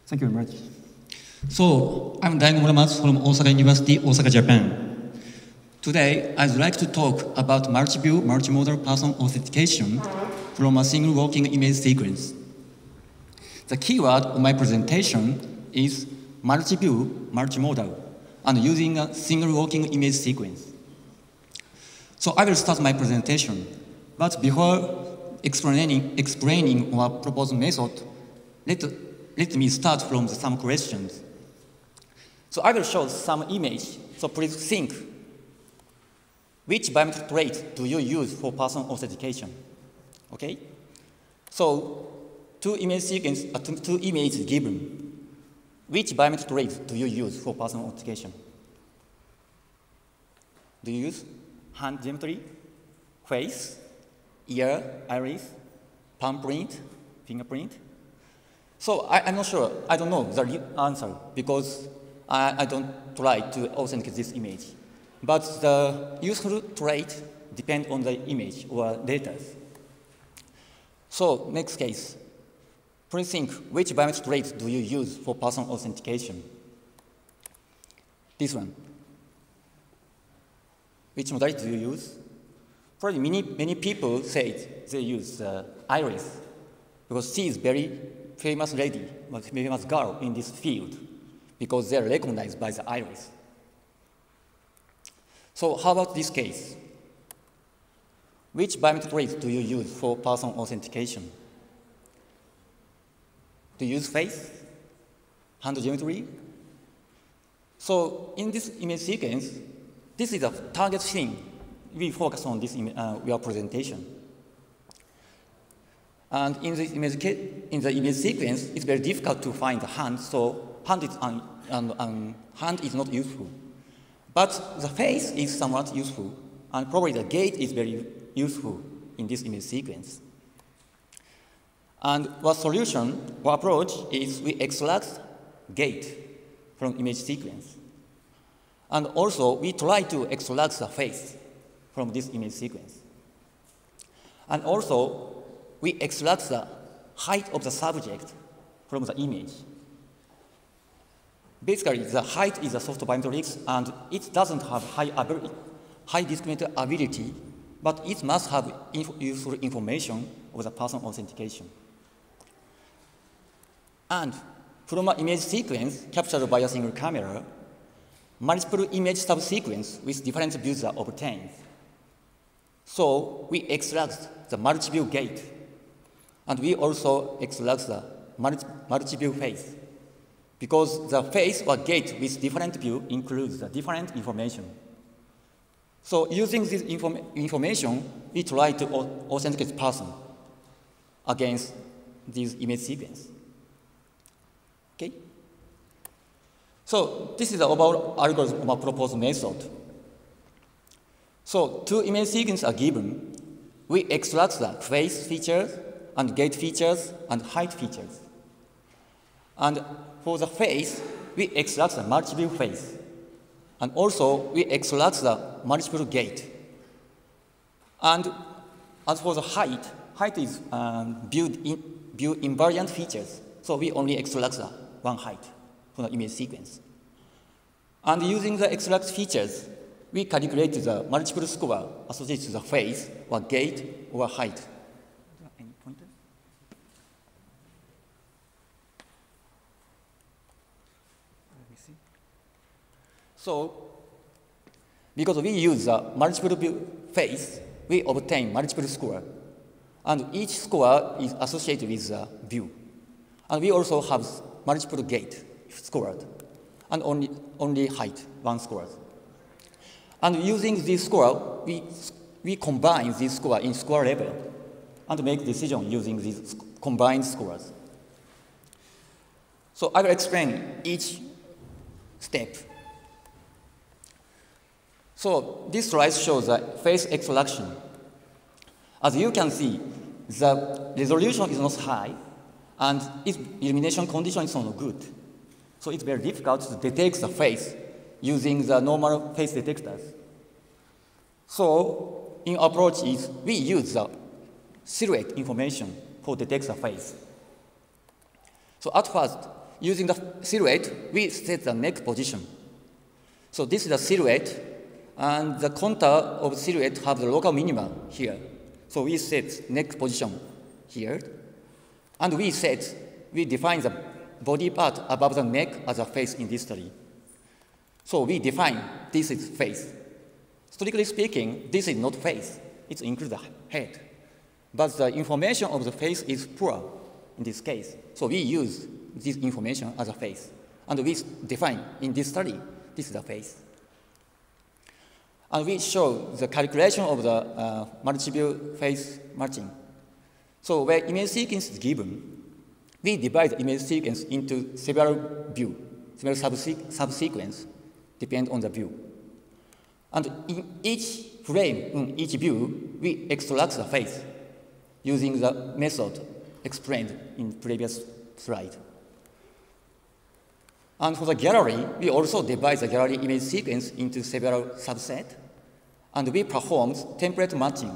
Thank you very much. So, I'm Daigo Muramatsu from Osaka University, Osaka, Japan. Today, I'd like to talk about multi-view, multimodal person authentication from a single working image sequence. The keyword of my presentation is multi-view, multimodal, and using a single working image sequence. So I will start my presentation, but before explaining our proposed method, let me start from some questions. So I will show some image, so please think, which biometric trait do you use for person authentication? Okay? So two images given. Which biometric trait do you use for person authentication? Do you use hand geometry, face, ear, iris, palm print, fingerprint? So I'm not sure. I don't know the answer because I don't try to authenticate this image. But the useful trait depends on the image or data. So next case, please think which biometric trait do you use for person authentication? This one. Which modality do you use? Probably many people say they use iris because she is very famous lady, famous girl in this field because they are recognized by the iris. So how about this case? Which biometric trait do you use for person authentication? Do you use face, hand geometry? So in this image sequence, this is a target thing. We focus on this your presentation. And in the image sequence, it's very difficult to find the hand, so hand is not useful. But the face is somewhat useful, and probably the gate is very useful in this image sequence. And our solution, our approach is we extract gate from image sequence. And also, we try to extract the face from this image sequence. And also, we extract the height of the subject from the image. Basically, the height is a soft biometrics, and it doesn't have high discriminator ability, but it must have useful information of the person authentication. And from an image sequence captured by a single camera, multiple image subsequence with different views are obtained. So we extract the multi-view gate, and we also extract the multi-view face, because the face or gate with different view includes the different information. So using this information, we try to authenticate person against this image sequence. Okay? So this is the overall algorithm of our proposed method. So two image sequences are given. We extract the face features and gate features and height features. And for the face, we extract the multi-view face. And also, we extract the multiple gate. And as for the height is view invariant features. So we only extract the one height from the image sequence. And using the extract features, we calculate the multiple score associated to the face or gate or height. Any pointers? Let me see. So, because we use the multiple face, we obtain multiple score. And each score is associated with the view. And we also have multiple gate scored, and only height, one score. And using this score, we combine this score in score level and make decision using these combined scores. So I will explain each step. So this slide shows the face extraction. As you can see, the resolution is not high, and its illumination condition is not good. So it's very difficult to detect the face using the normal face detectors. So in approach is we use the silhouette information for detect the face. So at first, using the silhouette, we set the neck position. So this is the silhouette, and the contour of the silhouette have the local minima here. So we set neck position here, and we define the body part above the neck as a face in this study. So we define this is face. Strictly speaking, this is not face. It includes the head. But the information of the face is poor in this case. So we use this information as a face. And we define in this study, this is the face. And we show the calculation of the multi-view face matching. So where image sequence is given, we divide the image sequence into several views, several subsequences, depend on the view. And in each frame, in each view, we extract the face using the method explained in previous slide. And for the gallery, we also divide the gallery image sequence into several subsets, and we perform template matching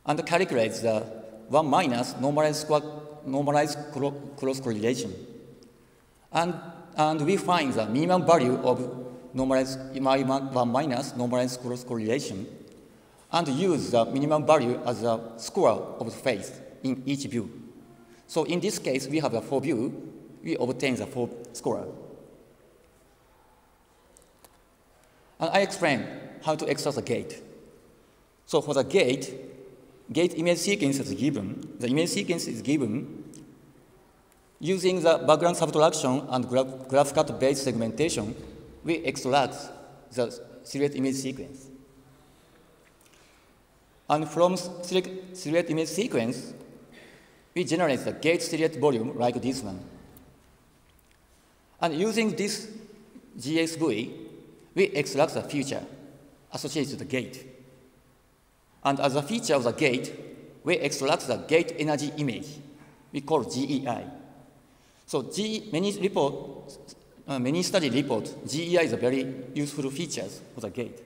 and calculate the 1 minus normalized cross correlation. And we find the minimum value of normalized 1 minus normalized cross correlation and use the minimum value as a score of the face in each view. So in this case, we have the 4 view, we obtain the 4 score. And I explain how to extract the gate. So for the gate image sequence is given. The image sequence is given using the background subtraction and graph cut based segmentation. We extract the silhouette image sequence. And from silhouette image sequence, we generate the gate silhouette volume like this one. And using this GSV, we extract the feature associated to the gate. And as a feature of the gate, we extract the gate energy image. We call GEI. So many study report, GEI is a very useful feature for the gate.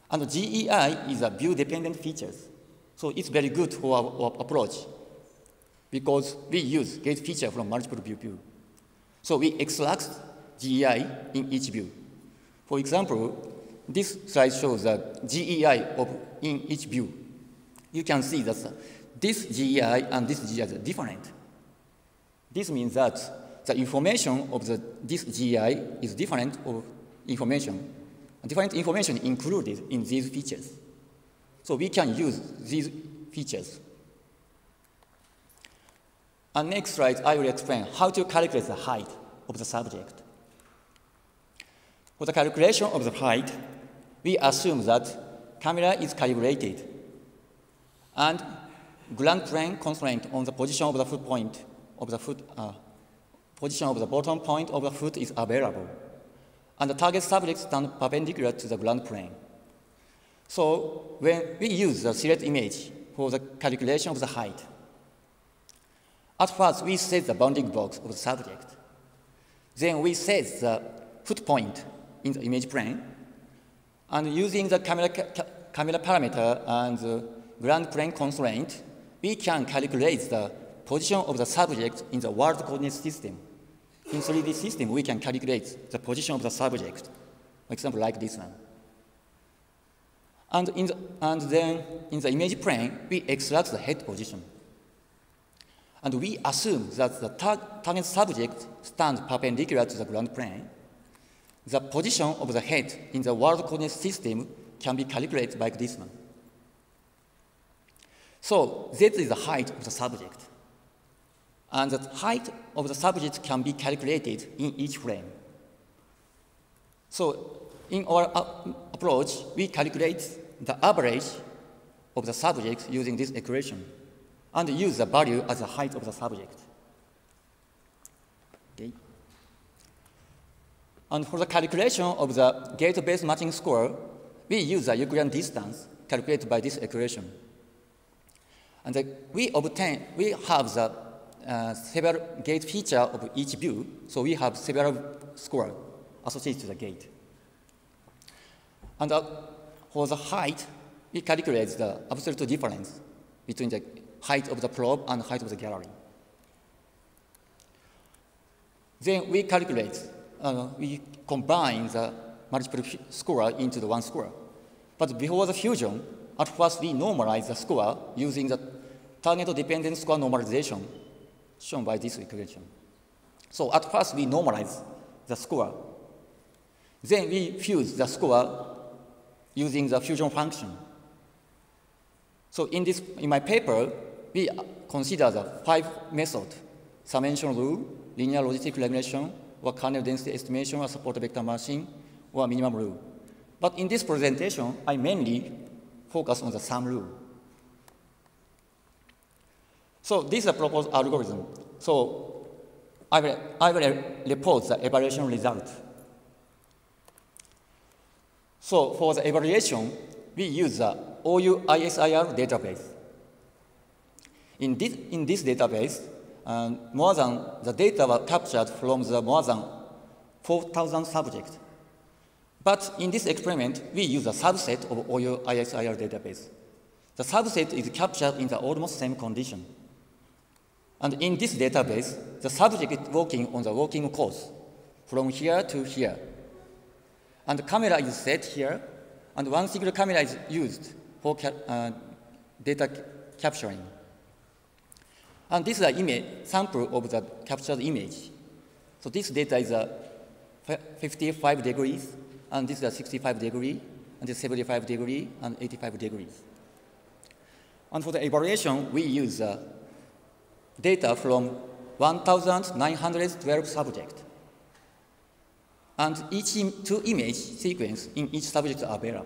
And GEI is a view-dependent feature. So it's very good for our approach because we use gate feature from multiple view. So we extract GEI in each view. For example, this slide shows the GEI in each view. You can see that this GEI and this GEI are different. This means that the information of this GEI is different information included in these features. So we can use these features. And next slide, I will explain how to calculate the height of the subject. For the calculation of the height, we assume that camera is calibrated and ground plane constraint on the position of the foot point of the foot, position of the bottom point of the foot is available. And the target subject stands perpendicular to the ground plane. So when we use the silhouette image for the calculation of the height, at first we set the bounding box of the subject. Then we set the foot point in the image plane, and using the camera parameter and the ground plane constraint, we can calculate the position of the subject in the world coordinate system. In 3D system, we can calculate the position of the subject, for example, like this one. And then in the image plane, we extract the head position. And we assume that the target subject stands perpendicular to the ground plane. The position of the head in the world coordinate system can be calculated like this one. So Z is the height of the subject. And the height of the subject can be calculated in each frame. So in our approach, we calculate the average of the subject using this equation and use the value as the height of the subject. Okay. And for the calculation of the gate-based matching score, we use the Euclidean distance calculated by this equation. And we have the several gate feature of each view, so we have several scores associated to the gate. And for the height, we calculate the absolute difference between the height of the probe and height of the gallery. Then we calculate, we combine the multiple score into the one score. But before the fusion, at first we normalize the score using the target-dependent score normalization shown by this equation. So at first we normalize the score. Then we fuse the score using the fusion function. So in my paper, we consider the 5 methods: summation rule, linear logistic regression, or kernel density estimation, or support vector machine, or minimum rule. But in this presentation, I mainly focus on the sum rule. So this is a proposed algorithm. So I will report the evaluation result. So for the evaluation, we use the OU ISIR database. In this database, more than the data were captured from the more than 4,000 subjects. But in this experiment, we use a subset of OU ISIR database. The subset is captured in the almost same condition. And in this database, the subject is working on the walking course from here to here. And the camera is set here, and one single camera is used for data capturing. And this is an image sample of the captured image. So this data is 55 degrees, and this is 65 degrees, and this is 75 degrees, and 85 degrees. And for the evaluation, we use data from 1,912 subjects. And each 2 image sequence in each subject are available.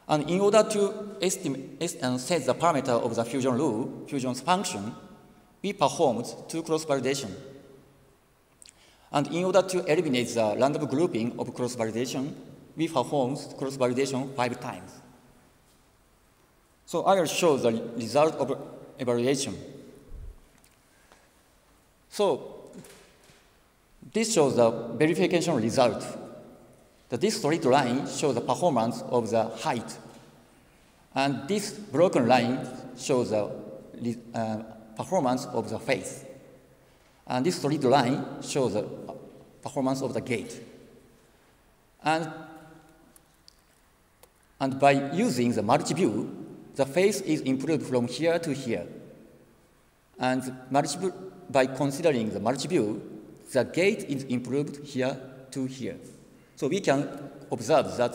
And in order to estimate and set the parameter of the fusion rule, fusion function, we performed 2 cross-validation. And in order to eliminate the random grouping of cross-validation, we performed cross-validation 5 times. So I will show the result of evaluation. So this shows the verification result. This straight line shows the performance of the height. And this broken line shows the performance of the face. And this straight line shows the performance of the gate. And by using the multi-view, the face is improved from here to here. And by considering the multi-view, the gate is improved here to here. So we can observe that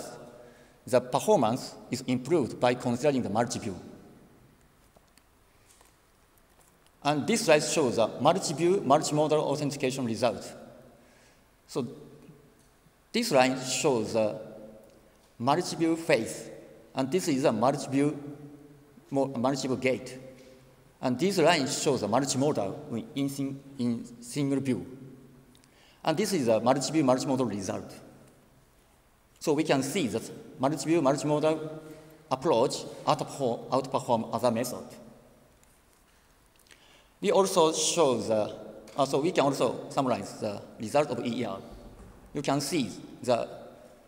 the performance is improved by considering the multi-view. And this slide shows a multi-view, multimodal authentication result. So this line shows a multi-view face, and this is a multi-view gate. And this line shows a multimodal in single view. And this is a multi-view, multimodal result. So we can see that multi-view, multimodal approach outperform other methods. We also show so we can also summarize the result of EER. You can see the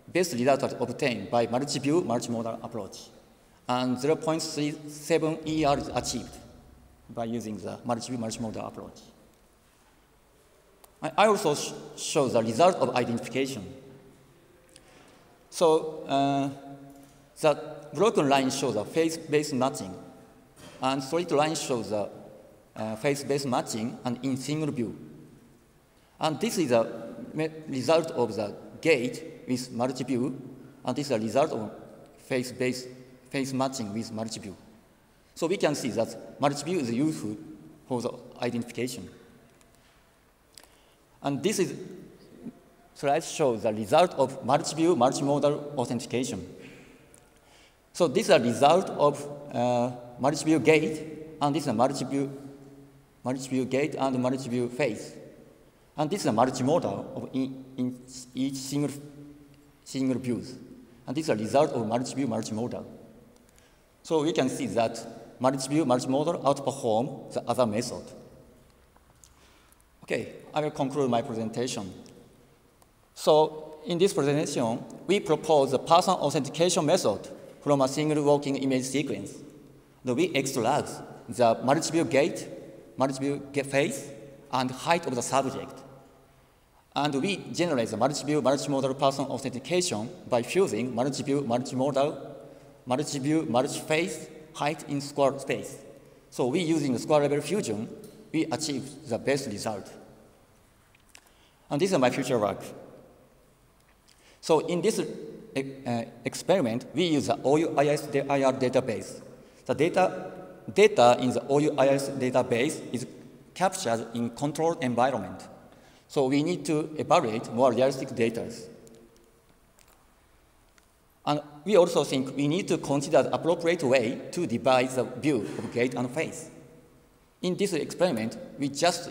best result obtained by multi-view, multimodal approach. And 0.37 EER is achieved by using the multi-view, multimodal approach. I also show the result of identification. So the broken line shows a face-based matching, and straight line shows a face-based matching and in single view. And this is a result of the gate with multi-view, and this is a result of face matching with multi-view. So we can see that multi-view is useful for the identification. And this slide shows the result of multi-view, multimodal authentication. So this is a result of multi-view gate, and this is a multi-view gate and multi-view face. And this is a multimodal of in each single views. And this is a result of multi-view, multimodal. So we can see that multi-view, multimodal outperform the other method. Okay, I will conclude my presentation. So in this presentation, we propose the person authentication method from a single working image sequence. We extract the multi-view gate, multi-view face, and height of the subject. And we generate the multi-view, multimodal person authentication by fusing multi-view, multimodal, multi-view, multi-face, height in square space. So we using the square level fusion, we achieve the best result. And this is my future work. So in this experiment, we use the OUIS-IR database. The data in the OUIS database is captured in controlled environment. So we need to evaluate more realistic data. And we also think we need to consider the appropriate way to divide the view of gate and face. In this experiment, we divide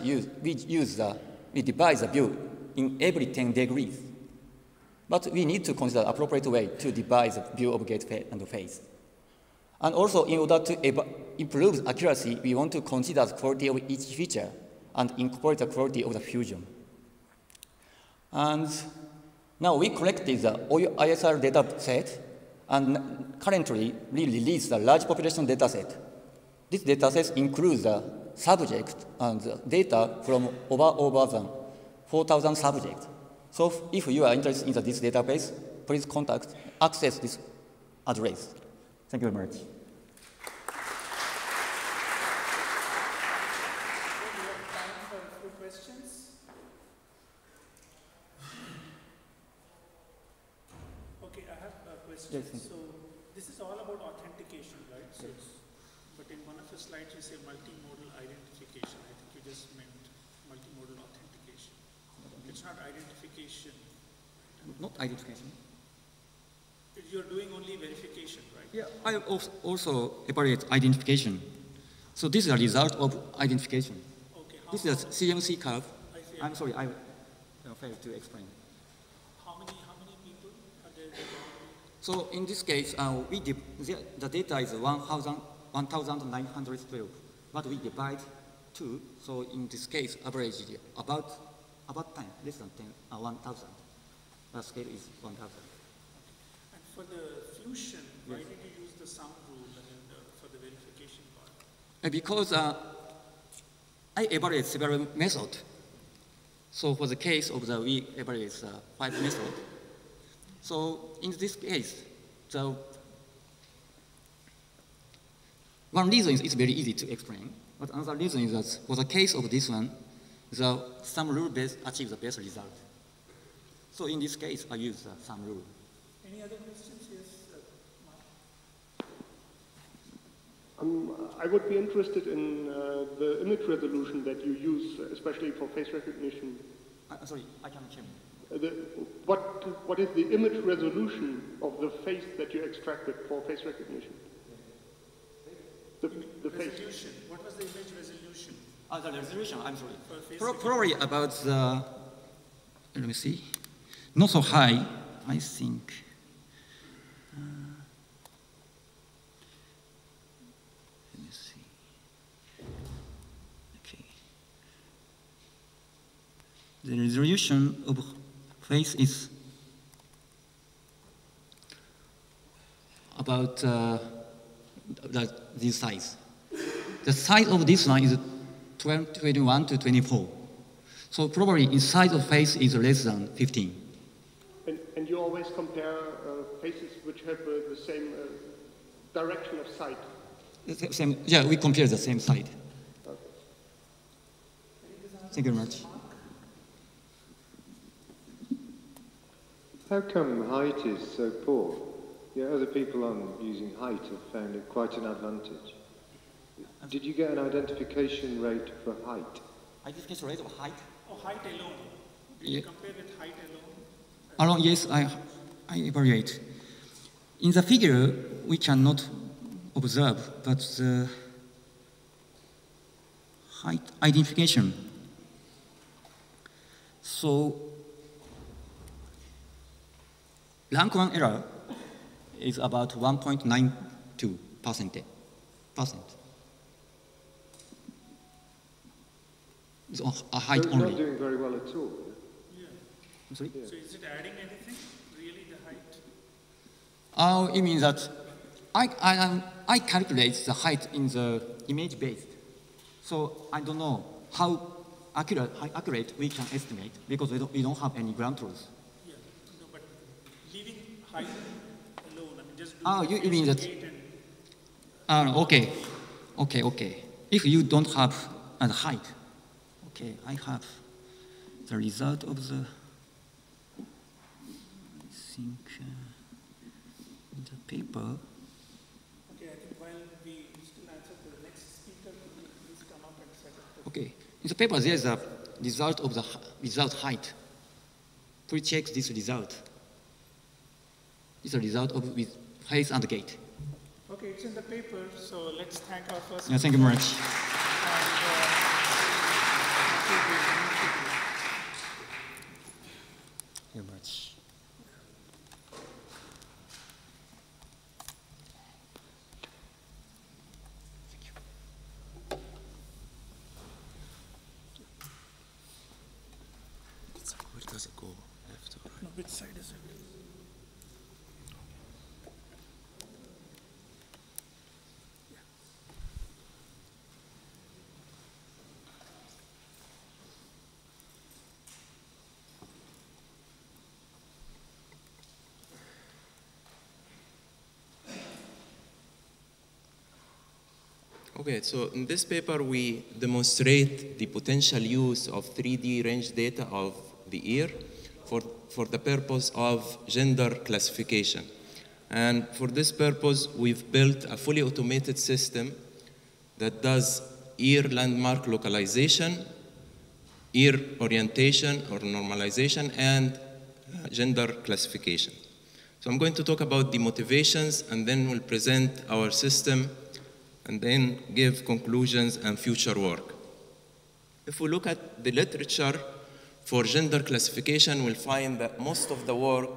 the view in every 10 degrees. But we need to consider the appropriate way to divide the view of gate and face. And also, in order to improve the accuracy, we want to consider the quality of each feature and incorporate the quality of the fusion. And now we collected the OUISR data set, and currently we release the large population data set. This data set includes the subject and the data from over 4,000 subjects. So if you are interested in this database, please access this address. Thank you very much. We have time for a few questions. Okay, I have a question. Yes, so this is all about authentication, right? So but in one of the slides you say multimodal identification. I think you just meant multimodal authentication. It's not identification. Not identification. You're doing only verification, right? Yeah, I also evaluate identification. So this is a result of identification. Okay. This is a CMC curve. I'm sorry, I failed to explain. How many people are there? So in this case, the data is 1,912, but we divide 2. So in this case, average is about 10, less than 1,000. The scale is 1,000. And for the fusion, why did you use the sum rule for the verification part? Because I evaluate several methods. So for the case of we evaluate 5 methods. So in this case, one reason is it's very easy to explain, but another reason is that for the case of this one, the sum rule achieves the best result. So in this case, I use the sum rule. Any other questions? Yes, I would be interested in the image resolution that you use, especially for face recognition. Sorry, I can't hear. What is the image resolution of the face that you extracted for face recognition? The face. Resolution. What was the image resolution? The resolution, I'm sorry. Probably about the, let me see, not so high, I think. Let me see. Okay. The resolution of face is about this size. The size of this one is 21 to 24. So probably in size of face is less than 15. And you always compare faces which have the same direction of sight? Yeah, we compare the same side. Okay. Thank you very much. How come height is so poor? Yeah, other people on using height have found it quite an advantage. Did you get an identification rate for height? Identification rate of height? Oh, height alone. Did you compare with height alone? Yes, I evaluate. In the figure, we cannot observe, but the height identification. So, rank 1 error is about 1.92%. It's a height so it's only. Not doing very well at all. Yeah. I'm sorry? So is it adding anything? Really, the height? It means that I calculate the height in the image based. So I don't know how accurate we can estimate because we don't have any ground truth. Yeah, no, but leaving height alone, I mean, just do Oh, you mean that? And, Okay. If you don't have a height, okay, I have the result of the, I think, the paper. okay, I think while we still answer to the next speaker, please come up and set up. Okay, in the paper there is a result of the result height. Please check this result. It's a result of with face and gate. Okay, it's in the paper, so let's thank our first. Yeah, thank you very much. Thank you very much. Where does it go? Left or right? No, which side is it? Okay, so in this paper we demonstrate the potential use of 3D range data of the ear for the purpose of gender classification. And for this purpose, we've built a fully automated system that does ear landmark localization, ear orientation or normalization, and gender classification. So I'm going to talk about the motivations, and then we'll present our system, and then give conclusions and future work. If we look at the literature for gender classification, we'll find that most of the work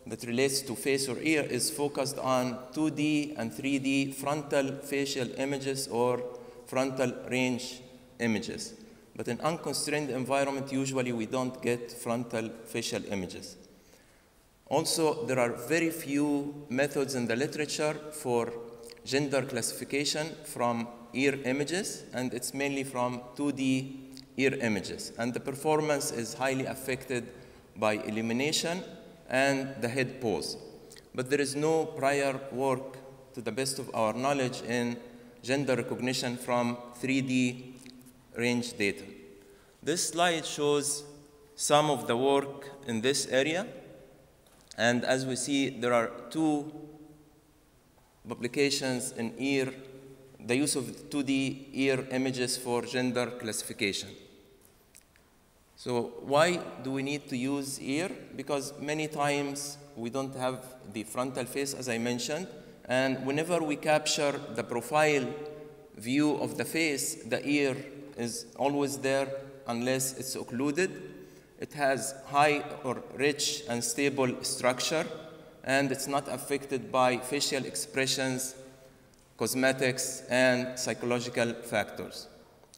that relates to face or ear is focused on 2D and 3D frontal facial images or frontal range images. But in unconstrained environment, usually we don't get frontal facial images. Also, there are very few methods in the literature for gender classification from ear images, and it's mainly from 2D ear images. And the performance is highly affected by illumination and the head pose. But there is no prior work, to the best of our knowledge, in gender recognition from 3D range data. This slide shows some of the work in this area. And as we see, there are two publications in ear, the use of 2D ear images for gender classification. So why do we need to use ear? Because many times we don't have the frontal face, as I mentioned, and whenever we capture the profile view of the face, the ear is always there unless it's occluded. It has high or rich and stable structure, and it's not affected by facial expressions, cosmetics, and psychological factors.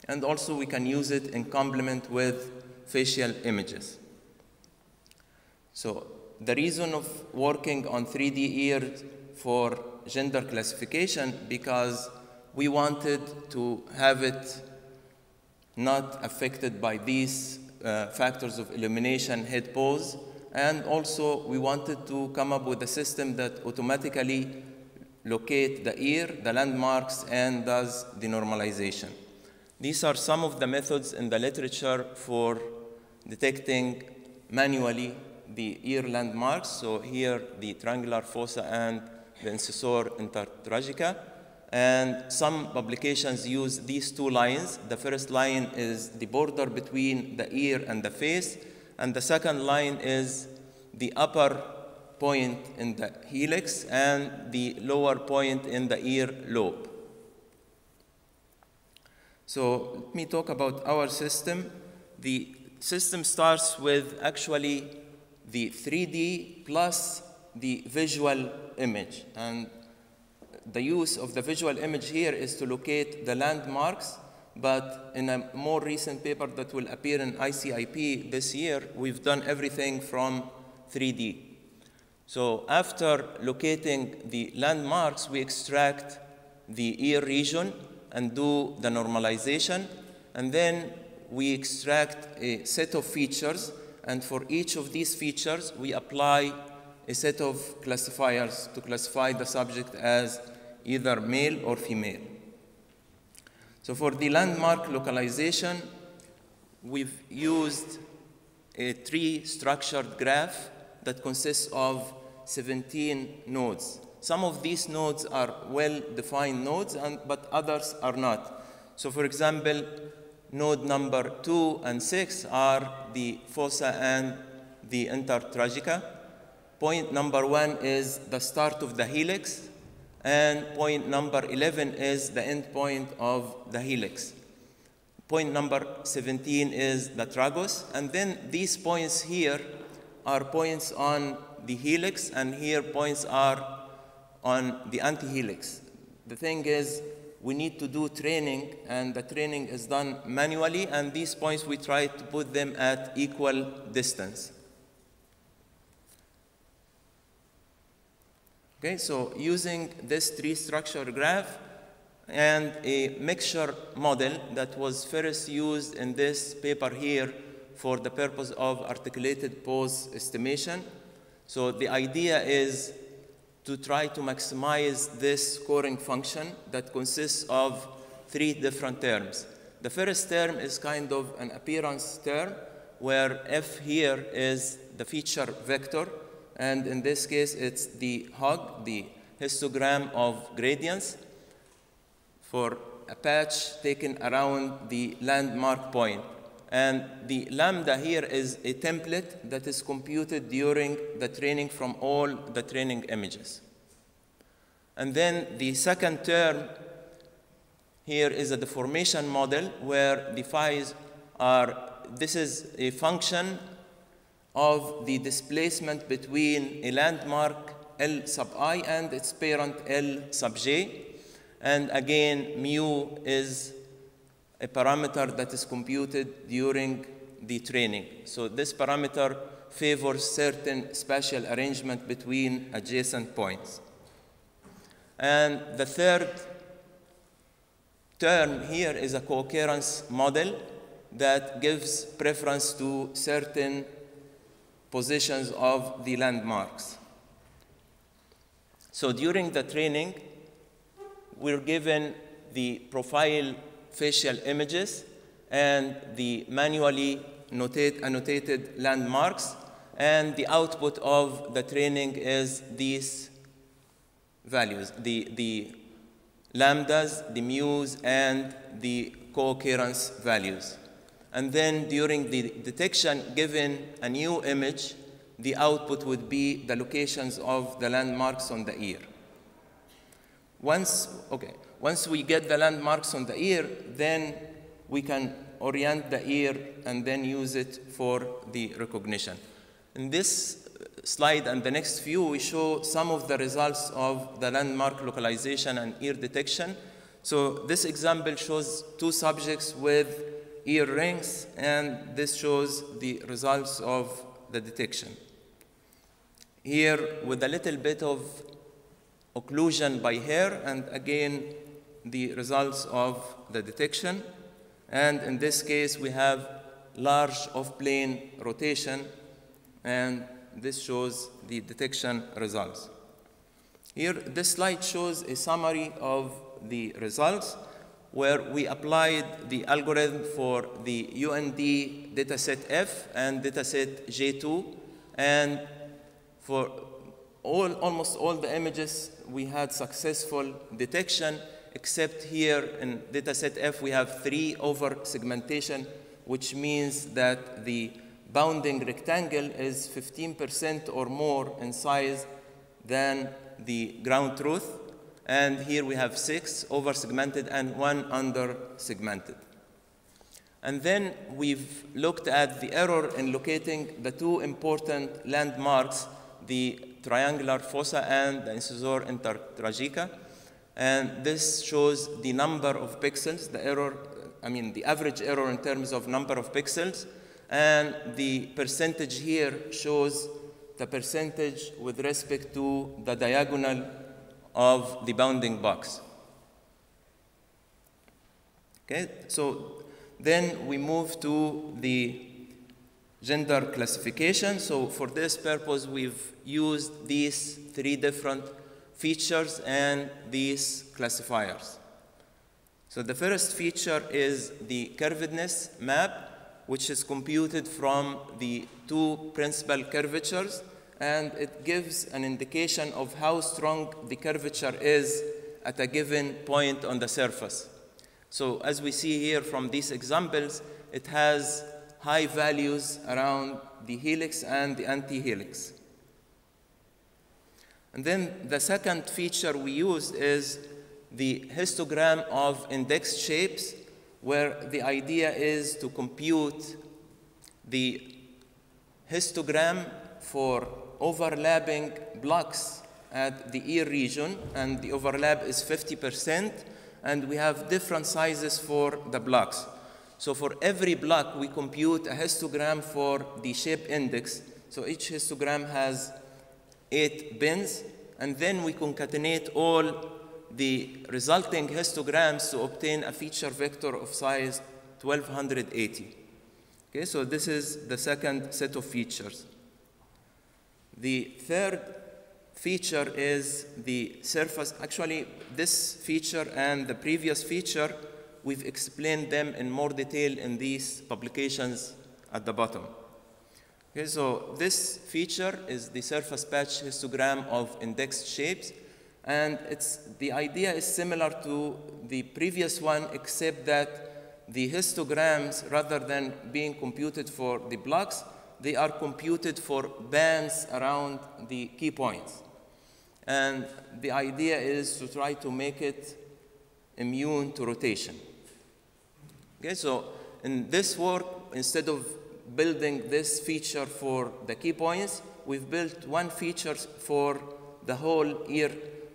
And also we can use it in complement with facial images. So the reason of working on 3D ears for gender classification, because we wanted to have it not affected by these factors of illumination, head pose, and also we wanted to come up with a system that automatically locates the ear, the landmarks, and does the normalization. These are some of the methods in the literature for detecting manually the ear landmarks. So here, the triangular fossa and the incisor intertragica. And some publications use these two lines. The first line is the border between the ear and the face, and the second line is the upper point in the helix and the lower point in the ear lobe. So let me talk about our system. The system starts with actually the 3D plus the visual image. And the use of the visual image here is to locate the landmarks, but in a more recent paper that will appear in ICIP this year, we've done everything from 3D. So after locating the landmarks, we extract the ear region and do the normalization, and then we extract a set of features, and for each of these features, we apply a set of classifiers to classify the subject as either male or female. So for the landmark localization, we've used a tree-structured graph that consists of 17 nodes. Some of these nodes are well-defined nodes, but others are not. So for example, node number 2 and 6 are the fossa and the intertragica. Point number 1 is the start of the helix, and point number 11 is the end point of the helix. Point number 17 is the tragus, and then these points here are points on the helix, and here points are on the antihelix. The thing is, we need to do training, and the training is done manually, and these points we try to put them at equal distance. Okay, so using this tree structure graph and a mixture model that was first used in this paper here for the purpose of articulated pose estimation. So the idea is to try to maximize this scoring function that consists of 3 different terms. The first term is kind of an appearance term, where F here is the feature vector, and in this case it's the HOG, the histogram of gradients, for a patch taken around the landmark point. And the lambda here is a template that is computed during the training from all the training images. And then the second term here is a deformation model where the phi's are, this is a function of the displacement between a landmark L sub I and its parent L sub j. And again, mu is a parameter that is computed during the training. So this parameter favors certain spatial arrangement between adjacent points. And the third term here is a co-occurrence model that gives preference to certain positions of the landmarks. So during the training, we're given the profile facial images and the manually annotated landmarks, and the output of the training is these values, the lambdas, the mu's, and the co-occurrence values. And then during the detection, given a new image, the output would be the locations of the landmarks on the ear. Once we get the landmarks on the ear, then we can orient the ear and then use it for the recognition. In this slide and the next few, we show some of the results of the landmark localization and ear detection. So this example shows 2 subjects with ear rings, and this shows the results of the detection. Here, with a little bit of occlusion by hair, and again, the results of the detection. And in this case, we have large off-plane rotation, and this shows the detection results. Here, this slide shows a summary of the results, where we applied the algorithm for the UND dataset F and dataset J2, and for almost all the images, we had successful detection, except here in dataset F, we have 3 over-segmentation, which means that the bounding rectangle is 15% or more in size than the ground truth. And here we have 6 over-segmented and 1 under-segmented. And then we've looked at the error in locating the 2 important landmarks, the triangular fossa and the incisor intertragica. And this shows the number of pixels, the average error in terms of number of pixels. And the percentage here shows the percentage with respect to the diagonal of the bounding box. Okay, so Then we move to the gender classification. So for this purpose, we've used these 3 different features and these classifiers. So the first feature is the curvedness map, which is computed from the 2 principal curvatures, and it gives an indication of how strong the curvature is at a given point on the surface. So as we see here from these examples, it has high values around the helix and the anti-helix. And then the second feature we used is the histogram of index shapes, where the idea is to compute the histogram for overlapping blocks at the ear region, and the overlap is 50%, and we have different sizes for the blocks. So for every block, we compute a histogram for the shape index. So each histogram has 8 bins, and then we concatenate all the resulting histograms to obtain a feature vector of size 1280. Okay, so this is the second set of features. The third feature is the surface. Actually, this feature and the previous feature, we've explained them in more detail in these publications at the bottom. Okay, so this feature is the surface patch histogram of indexed shapes, and the idea is similar to the previous one, except that the histograms, rather than being computed for the blocks, they are computed for bands around the key points. And the idea is to try to make it immune to rotation. Okay, so in this work, instead of building this feature for the key points, we've built one feature for the whole ear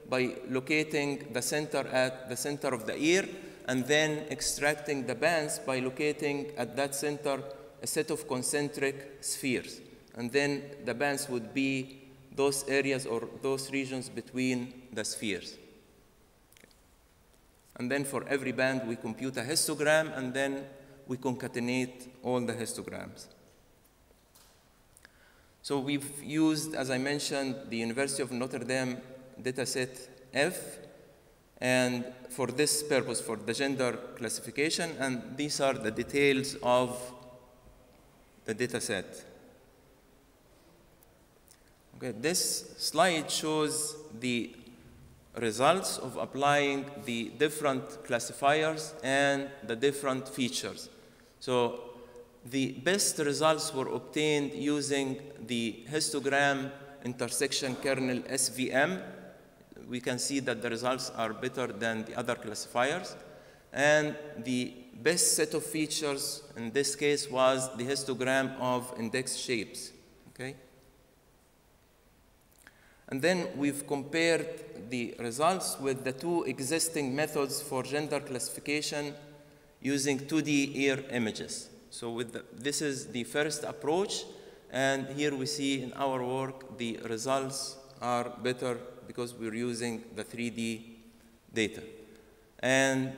by locating the center at the center of the ear, and then extracting the bands by locating at that center a set of concentric spheres. And then the bands would be those areas or those regions between the spheres. And then for every band, we compute a histogram, and then we concatenate all the histograms. So we've used, as I mentioned, the University of Notre Dame dataset F, and for this purpose, for the gender classification, and these are the details of the dataset. Okay, this slide shows the results of applying the different classifiers and the different features. So the best results were obtained using the histogram intersection kernel SVM. We can see that the results are better than the other classifiers. And the best set of features in this case was the histogram of index shapes. Okay? And then we've compared the results with the 2 existing methods for gender classification using 2D ear images. So this is the first approach, and here we see in our work the results are better because we're using the 3D data. And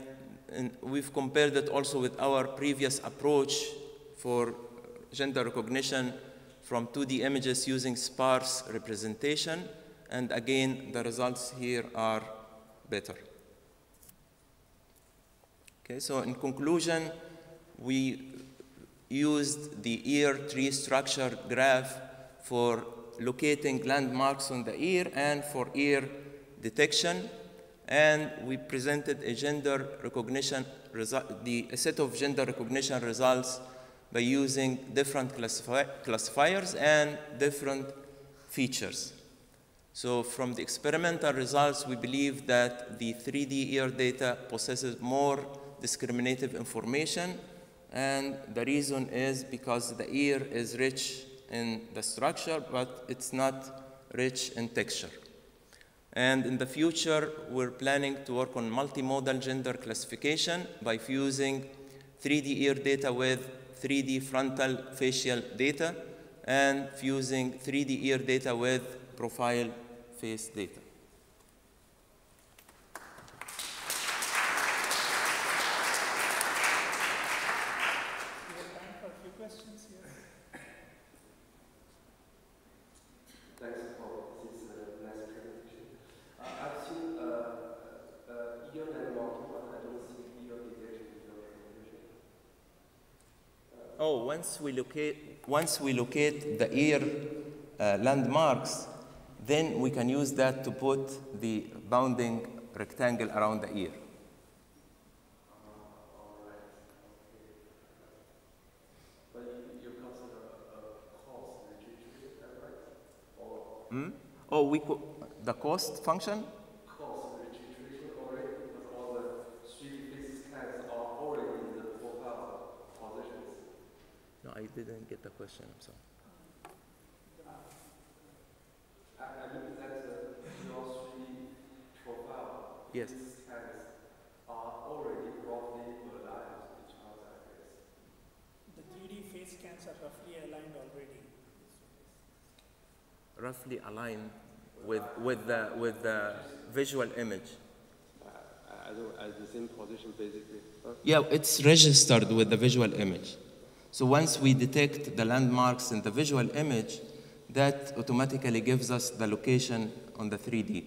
we've compared it also with our previous approach for gender recognition from 2D images using sparse representation, and again, the results here are better. Okay, so in conclusion, we used the ear tree structure graph for locating landmarks on the ear and for ear detection, and we presented a gender recognition a set of gender recognition results by using different classifiers and different features. So from the experimental results, we believe that the 3D ear data possesses more discriminative information, and the reason is because the ear is rich in the structure, but it's not rich in texture. And in the future, we're planning to work on multimodal gender classification by fusing 3D ear data with 3D frontal facial data and fusing 3D ear data with profile face data. Oh, once we locate the ear landmarks, then we can use that to put the bounding rectangle around the ear. Oh, the cost function? Cost registration already, because all the 3D face scans are already in the profile positions. No, I didn't get the question, I'm sorry. I mean that your 3D profile Yes. scans are already roughly aligned with each other, I guess. The 3D face scans are roughly aligned already. Roughly aligned with the visual image. At the same position, basically. Yeah, it's registered with the visual image. So once we detect the landmarks in the visual image, that automatically gives us the location on the 3D.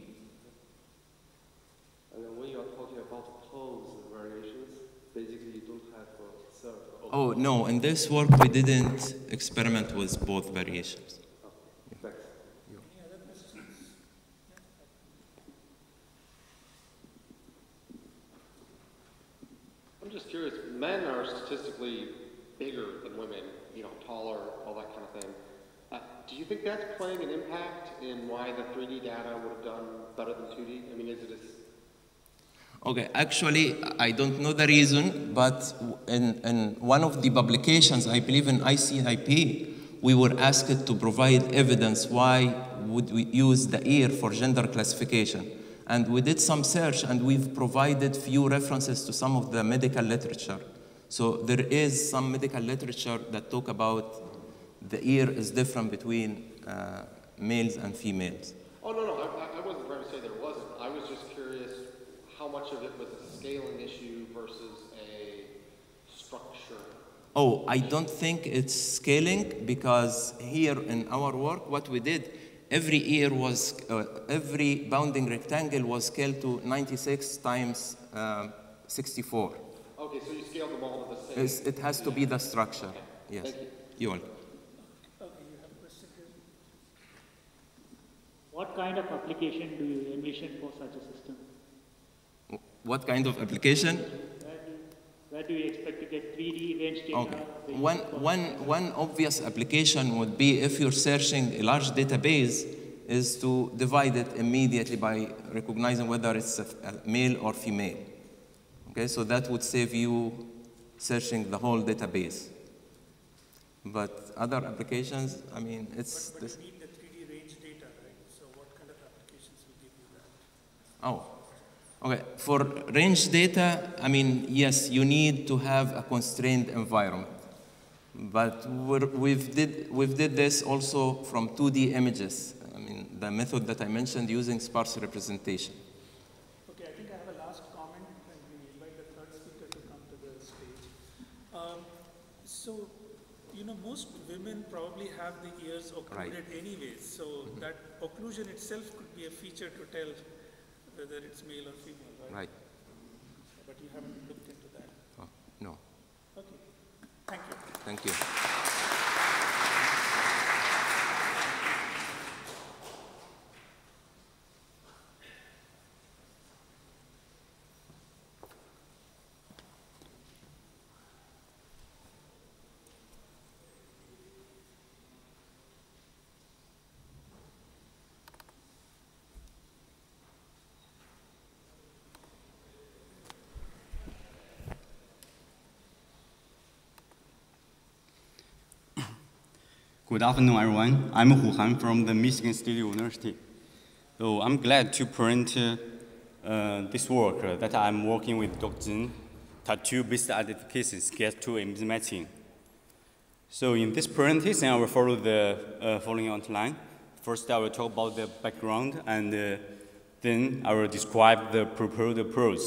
And then when you are talking about pose variations, basically you don't have a search. Oh, no, in this work we didn't experiment with both variations. Thanks. Any other questions? I'm just curious, men are statistically bigger than women, you know, taller, all that kind of thing. Do you think that's playing an impact in why the 3D data would have done better than 2D? I mean, is it as... Okay, actually, I don't know the reason, but in one of the publications, I believe in ICB, we were asked to provide evidence why would we use the ear for gender classification. And we did some search, and we've provided few references to some of the medical literature. So there is some medical literature that talk about the ear is different between males and females. Oh, no, I wasn't trying to say there wasn't. I was just curious how much of it was a scaling issue versus a structure. Oh, I don't think it's scaling, because here in our work, what we did, every ear was, every bounding rectangle was scaled to 96 times 64. Okay, so you scaled them all to the same. It has to be the structure. Okay. Yes. Thank you. You're welcome. Okay, you have a question here? What kind of application do you envision for such a system? What kind of application? Where do you expect to get 3D range data? Okay. One obvious application would be, if you're searching a large database, is to divide it immediately by recognizing whether it's a male or female. Okay, so that would save you searching the whole database. But other applications, I mean, it's... But you need the 3D range data, right? So what kind of applications will give you that? Oh, okay. For range data, I mean, yes, you need to have a constrained environment. But we've did this also from 2D images. I mean, the method that I mentioned using sparse representation. Okay, I think I have a last comment, and we invite the third speaker to come to the stage. So, you know, most women probably have the ears occluded anyways, so that occlusion itself could be a feature to tell whether it's male or female, right? Right. But you haven't looked into that. Oh, no. Okay, thank you. Thank you. Good afternoon, everyone. I'm Hu Han from the Michigan State University. So I'm glad to present this work that I'm working with Dr. Zhen, tattoo-based identification scale 2 image matching. So in this presentation, I will follow the following outline. First, I will talk about the background, and then I will describe the proposed approach.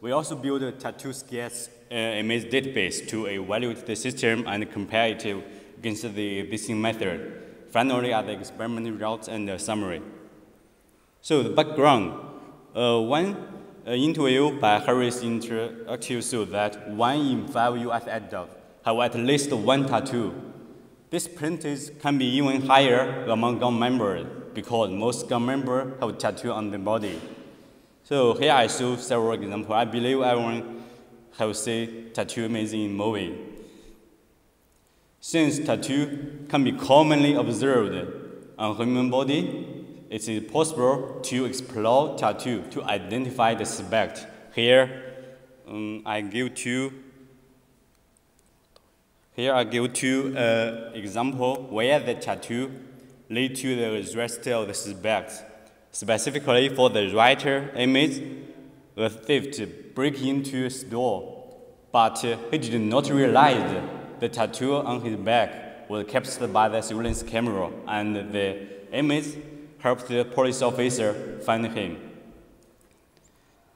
We also build a tattoo scale image database to evaluate the system and compare it against the existing method. Finally, are the experimental results and the summary. So the background. One interview by Harris Interactive showed that 1 in 5 US adults have at least one tattoo. This percentage can be even higher among gang members because most gang members have tattoo on their body. So here I show several examples. I believe everyone have seen tattoo images in movie. Since tattoo can be commonly observed on human body, it is possible to explore tattoo to identify the suspect. Here, I give two examples where the tattoo lead to the arrest of the suspect. Specifically for the right image, a thief break into a store, but he did not realize the tattoo on his back was captured by the surveillance camera, and the image helped the police officer find him.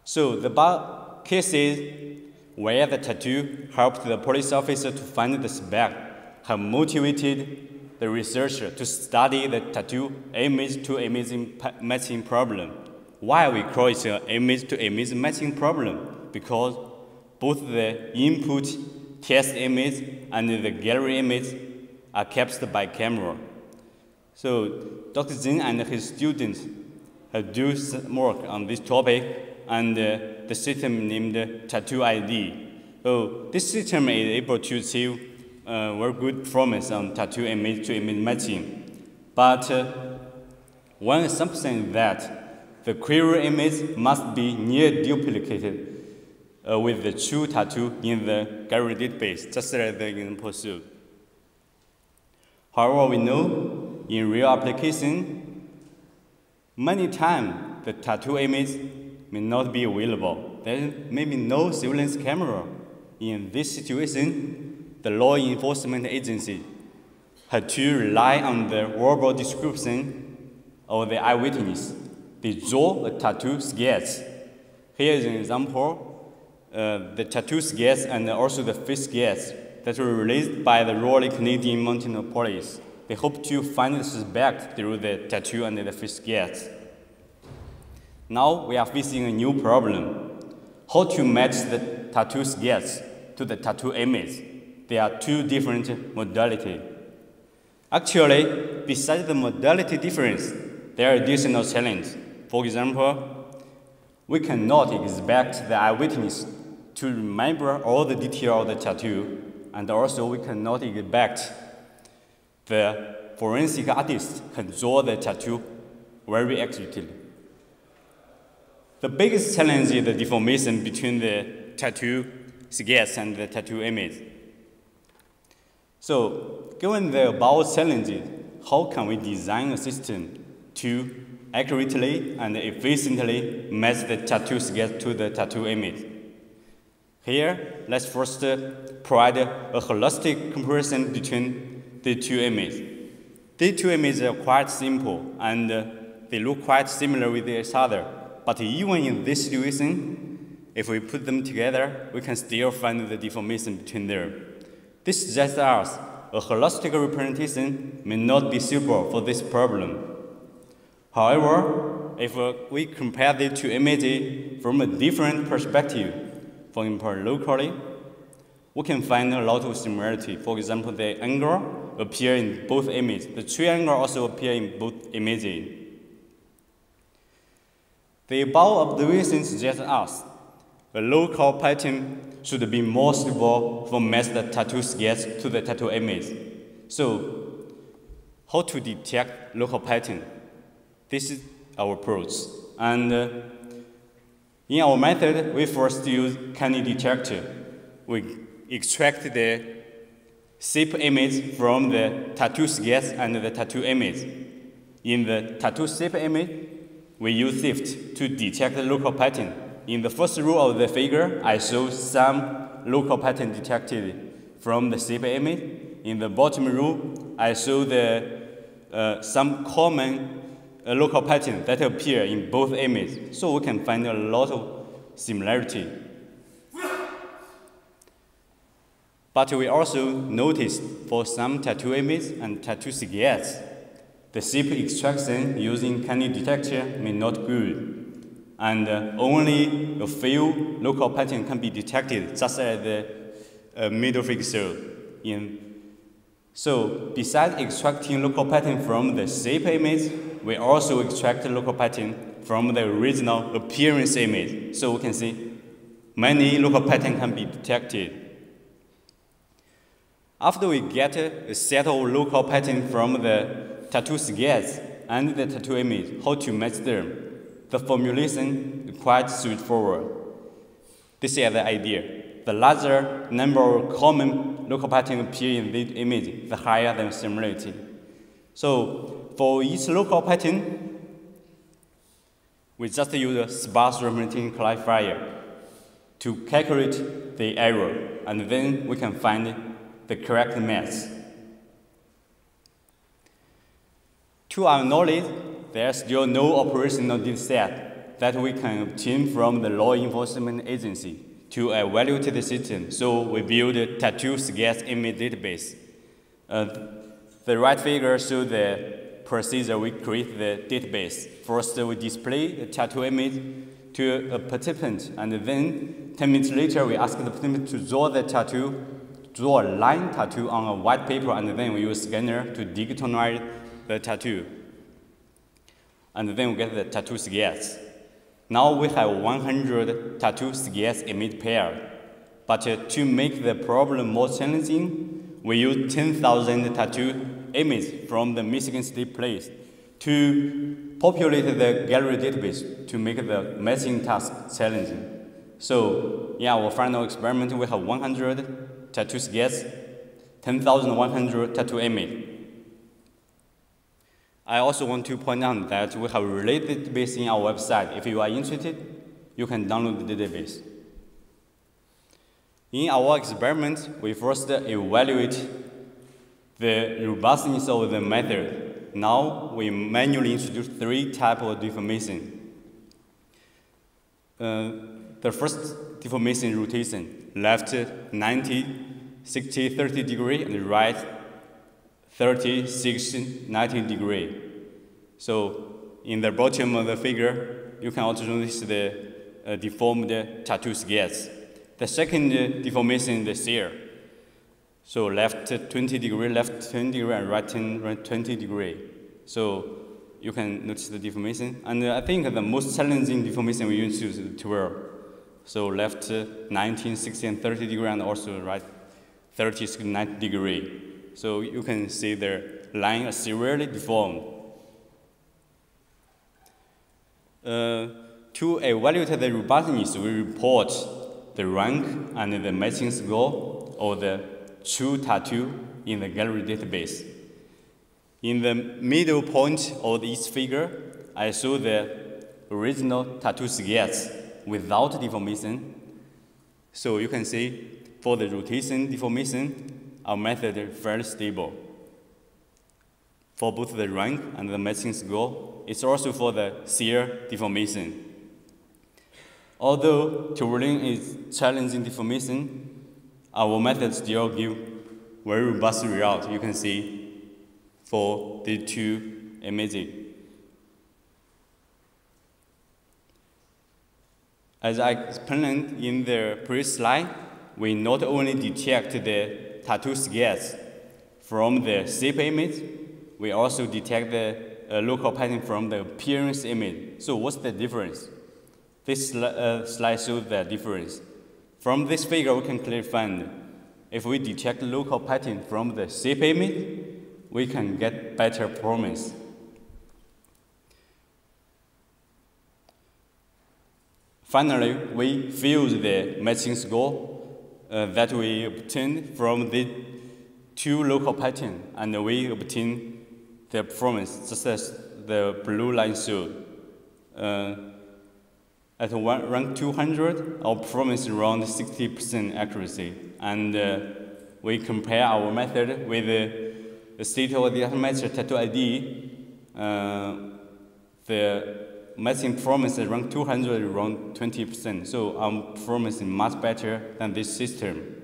So the cases where the tattoo helped the police officer to find the suspect have motivated the researcher to study the tattoo image-to-image matching problem. Why we call it an image-to-image matching problem? Because both the input test image and the gallery image are captured by camera. So Dr. Zheng and his students have done some work on this topic, and the system named Tattoo ID. So this system is able to achieve very good performance on tattoo image-to-image matching. But one assumption is that the query image must be near duplicated with the true tattoo in the gallery database, just as the example showed. However, we know in real application, many times the tattoo image may not be available. There may be no surveillance camera. In this situation, the law enforcement agency had to rely on the verbal description of the eyewitness. They draw a tattoo sketch. Here is an example. The tattoo sketch and also the face sketch that were released by the Royal Canadian Mounted Police. They hope to find the suspect through the tattoo and the face sketch. Now we are facing a new problem. How to match the tattoo sketch to the tattoo image? There are two different modalities. Actually, besides the modality difference, there are additional challenges. For example, we cannot expect the eyewitness to remember all the details of the tattoo, and also we cannot expect the forensic artist can draw the tattoo very accurately. The biggest challenge is the deformation between the tattoo sketch and the tattoo image. So, given the above challenges, how can we design a system to accurately and efficiently match the tattoo sketch to the tattoo image? Here, let's first provide a holistic comparison between the two images. The two images are quite simple and they look quite similar with each other. But even in this situation, if we put them together, we can still find the deformation between them. This suggests us a holistic representation may not be suitable for this problem. However, if we compare the two images from a different perspective, for example, locally, we can find a lot of similarity. For example, the angle appears in both images. The triangle also appears in both images. The above observation suggests us a local pattern should be more suitable for match the tattoo sketch to the tattoo image. So, how to detect local pattern? This is our approach. And in our method, we first use candy detector. We extract the shape image from the tattoo sketch and the tattoo image. In the tattoo shape image, we use SIFT to detect the local pattern. In the first row of the figure, I show some local pattern detected from the shape image. In the bottom row, I show some common local pattern that appear in both images. So we can find a lot of similarity. But we also noticed for some tattoo images and tattoo sketch, the shape extraction using candy detector may not good. And only a few local patterns can be detected, such as the middle fixer. So besides extracting local pattern from the shape image, we also extract local pattern from the original appearance image. So we can see many local patterns can be detected. After we get a set of local patterns from the tattoo sketch and the tattoo image, how to match them, the formulation is quite straightforward. This is the idea. The larger number of common local patterns appear in the image, the higher the similarity. So for each local pattern, we just use a sparse representation classifier to calculate the error, and then we can find the correct match. To our knowledge, there is still no operational data set that we can obtain from the law enforcement agency to evaluate the system, so we build a tattoo sketch image database. The right figure shows the procedure we create the database. First, we display the tattoo image to a participant, and then 10 minutes later, we ask the participant to draw a line tattoo on a white paper, and then we use scanner to digitalize the tattoo. And then we get the tattoo sketch. Now we have 100 tattoo sketch image pair, but to make the problem more challenging, we use 10,000 tattoo images from the Michigan State Police to populate the gallery database to make the matching task challenging. So in our final experiment, we have 100 tattoo sketch, 10,100 tattoo image. I also want to point out that we have a related database in our website. If you are interested, you can download the database. In our experiment, we first evaluate the robustness of the method. Now we manually introduce 3 types of deformation. The first deformation rotation, left 90, 60, 30 degree, and right 30, 60, 90 degree. So in the bottom of the figure, you can also notice the deformed tattoo sketch. The second deformation is here. So left 20 degree, left 10 degree, and right 20 degree. So you can notice the deformation. And I think the most challenging deformation we use is 12. So left 19, 60, and 30 degree, and also right 30, 60, 90 degree. So you can see the line is severely deformed. To evaluate the robustness, we report the rank and the matching score of the true tattoo in the gallery database. In the middle point of each figure, I show the original tattoo sketch without deformation. So you can see for the rotation deformation, our method is fairly stable. For both the rank and the matching score, it's also for the shear deformation. Although twirling is challenging deformation, our method still gives very robust results. You can see for the 2 images. As I explained in the previous slide, we not only detect the tattoo sketch from the shape image, we also detect the local pattern from the appearance image. So what's the difference? This slide shows the difference. From this figure, we can clearly find if we detect local pattern from the shape image, we can get better performance. Finally, we fuse the matching score that we obtained from the 2 local patterns, and we obtain the performance just as the blue line showed. At rank 200, our performance is around 60% accuracy, and we compare our method with the state-of-the-art method tattoo ID. The matching performance at rank 200 is around 20%, so our performance is much better than this system.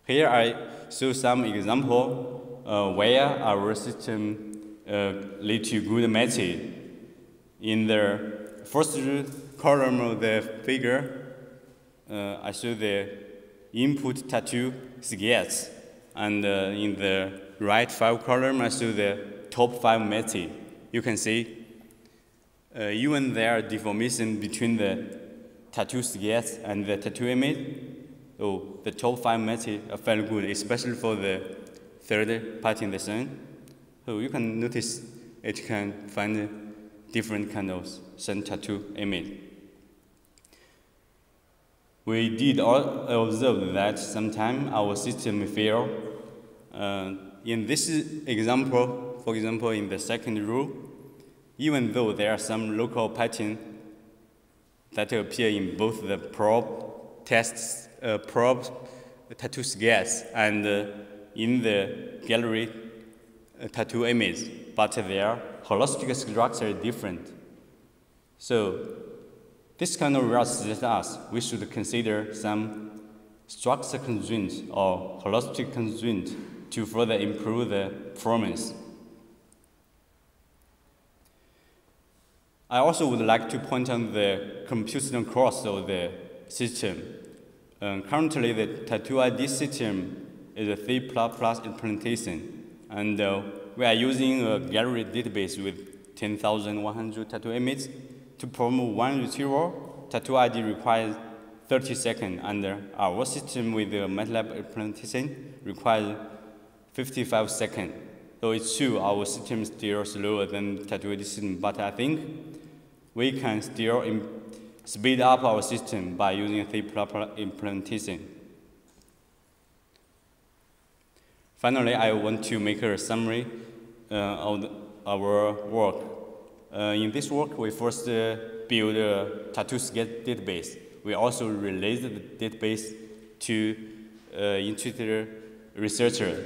Here I show some example where our system lead to good matching. In the first column of the figure, I show the input tattoo sketch, and in the right 5 column, I show the top 5 method. You can see even there are deformation between the tattoo sketch and the tattoo image. So the top 5 method are very good, especially for the third part in the sun. So you can notice it can find different kind of sun tattoo image. We did observe that sometimes our system fail. In this example, for example, in the second row, even though there are some local patterns that appear in both the probe tattoo sketch and in the gallery tattoo image, but their holistic structure is different. So this kind of results suggests us we should consider some structure constraints or holistic constraints to further improve the performance. I also would like to point out the computational cost of the system. Currently, the Tattoo ID system is a C++ implementation, and we are using a gallery database with 10,100 tattoo images. To perform one retrieval, Tattoo ID requires 30 seconds, and our system with the MATLAB implementation requires 55 seconds. So it's true our system is still slower than Tattoo ID system, but I think we can still speed up our system by using C++ implementation. Finally, I want to make a summary of our work. In this work, we first built a tattoo sketch database. We also released the database to interested researchers.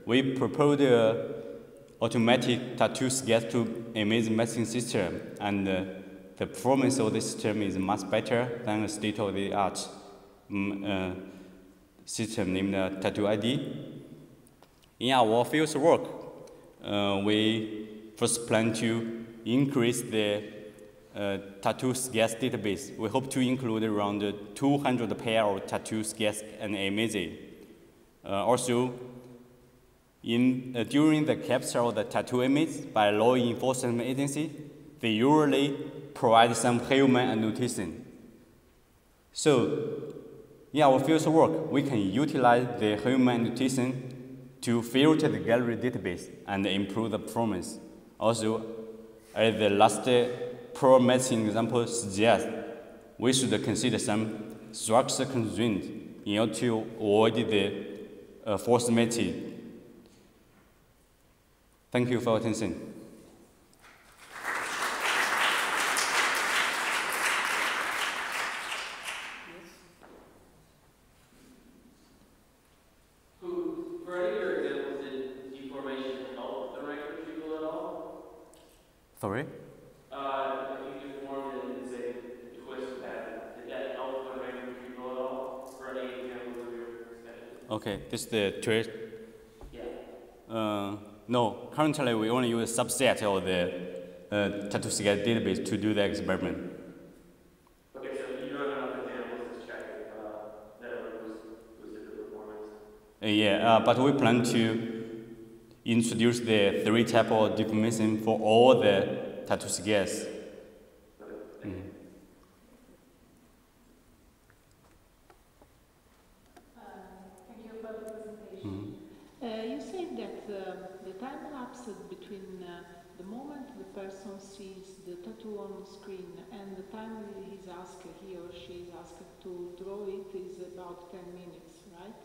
We proposed an automatic tattoo sketch to image matching system, and the performance of this system is much better than a state-of-the-art system named Tattoo ID. In our field work, we first plan to increase the tattoo sketch database. We hope to include around 200 pairs of tattoo sketch and images. Also, during the capture of the tattoo image by law enforcement agency, they usually provide some human annotation. So, in our field work, we can utilize the human annotation to filter the gallery database and improve the performance. Also, as the last pro matching example suggests, we should consider some structure constraints in order to avoid the false matching. Thank you for your attention. Sorry? If you deformed it and say twist pattern, did that help the random retrieval at all? For any examples of your sketches? Okay, this is the twist. Yeah. No, currently we only use a subset of the tattoo sketch database to do the experiment. Okay, so you don't have enough examples to check if that was the performance? Yeah, but we plan to introduce the 3 types of deformation for all the tattoo sketches. Thank you for the presentation. You said that the time lapse between the moment the person sees the tattoo on the screen and the time he or she is asked to draw it is about 10 minutes, right?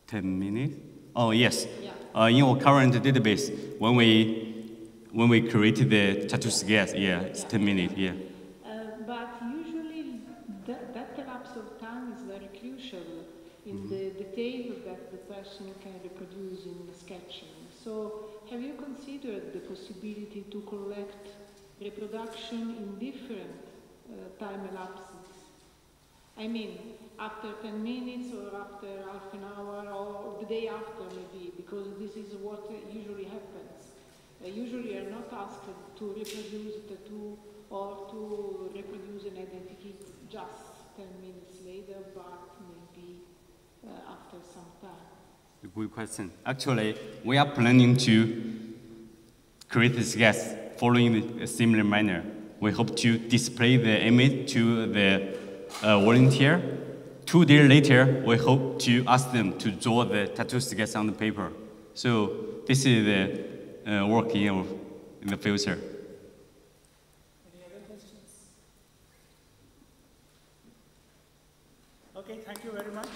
10 minutes? Oh, yes. Yeah. In our current database, when we created the tattoo sketch, yeah, it's 10 minutes, yeah. But usually that lapse of time is very crucial in the detail that the person can reproduce in the sketching. So have you considered the possibility to collect reproduction in different time elapses? I mean, after 10 minutes or after half an hour or the day after maybe, because this is what usually happens. Usually you're not asked to reproduce a tattoo or to reproduce an identity. Good question. Actually, we are planning to create this gas following a similar manner. We hope to display the image to the volunteer. 2 days later, we hope to ask them to draw the tattoo sketch on the paper. So this is the work in the future. Any other questions? Okay, thank you very much.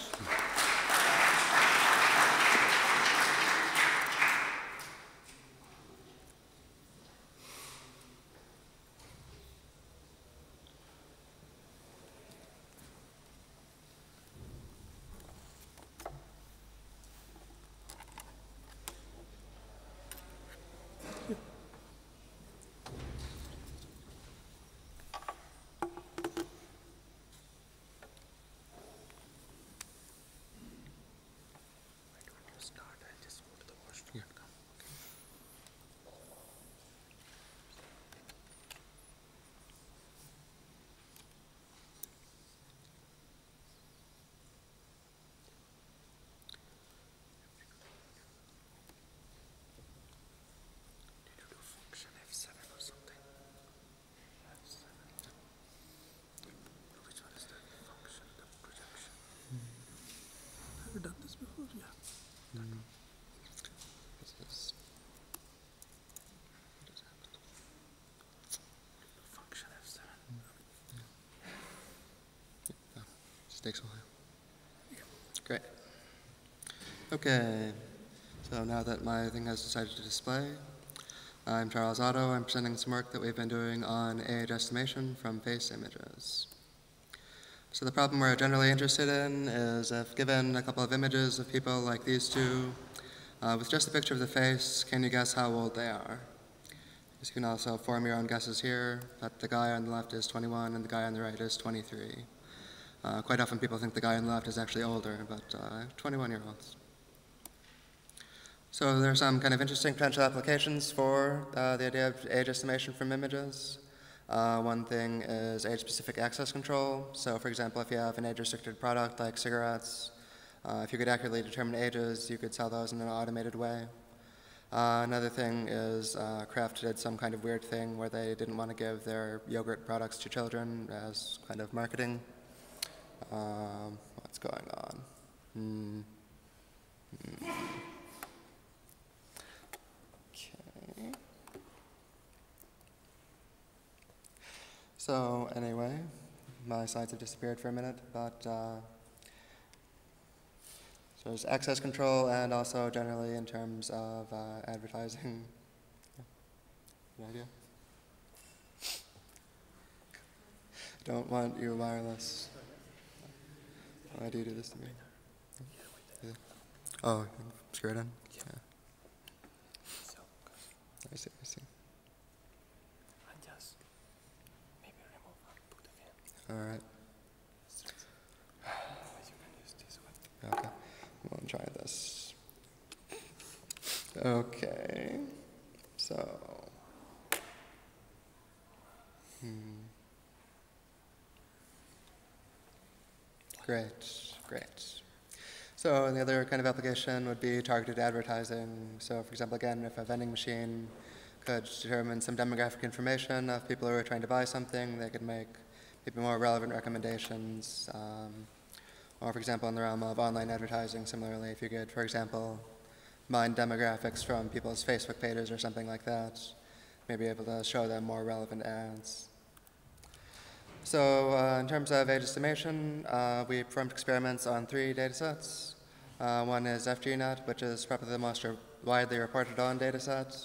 Done this before? Yeah. Function F7. Just takes a while. Great. Okay. So now that my thing has decided to display, I'm Charles Otto. I'm presenting some work that we've been doing on age estimation from face images. So the problem we're generally interested in is if given a couple of images of people like these two, with just a picture of the face, can you guess how old they are? You can also form your own guesses here, but the guy on the left is 21 and the guy on the right is 23. Quite often people think the guy on the left is actually older, but 21-year-olds. So there are some kind of interesting potential applications for the idea of age estimation from images. One thing is age-specific access control. So for example, if you have an age-restricted product like cigarettes, if you could accurately determine ages, you could sell those in an automated way. Another thing is Kraft did some kind of weird thing where they didn't want to give their yogurt products to children as kind of marketing. What's going on? Okay. So anyway, my slides have disappeared for a minute, but so there's access control and also generally in terms of advertising. Good idea? Don't want you wireless. Why do you do this to me? Oh, screw it in? Yeah. I see, I see. All right. Okay, we'll try this. Okay, so. Great, great. So the other kind of application would be targeted advertising. So for example, again, if a vending machine could determine some demographic information of people who are trying to buy something, they could make maybe more relevant recommendations. Or for example, in the realm of online advertising, similarly, if you could, for example, mine demographics from people's Facebook pages or something like that, maybe able to show them more relevant ads. So in terms of age estimation, we performed experiments on 3 data sets. One is FGNet, which is probably the most widely reported on data set.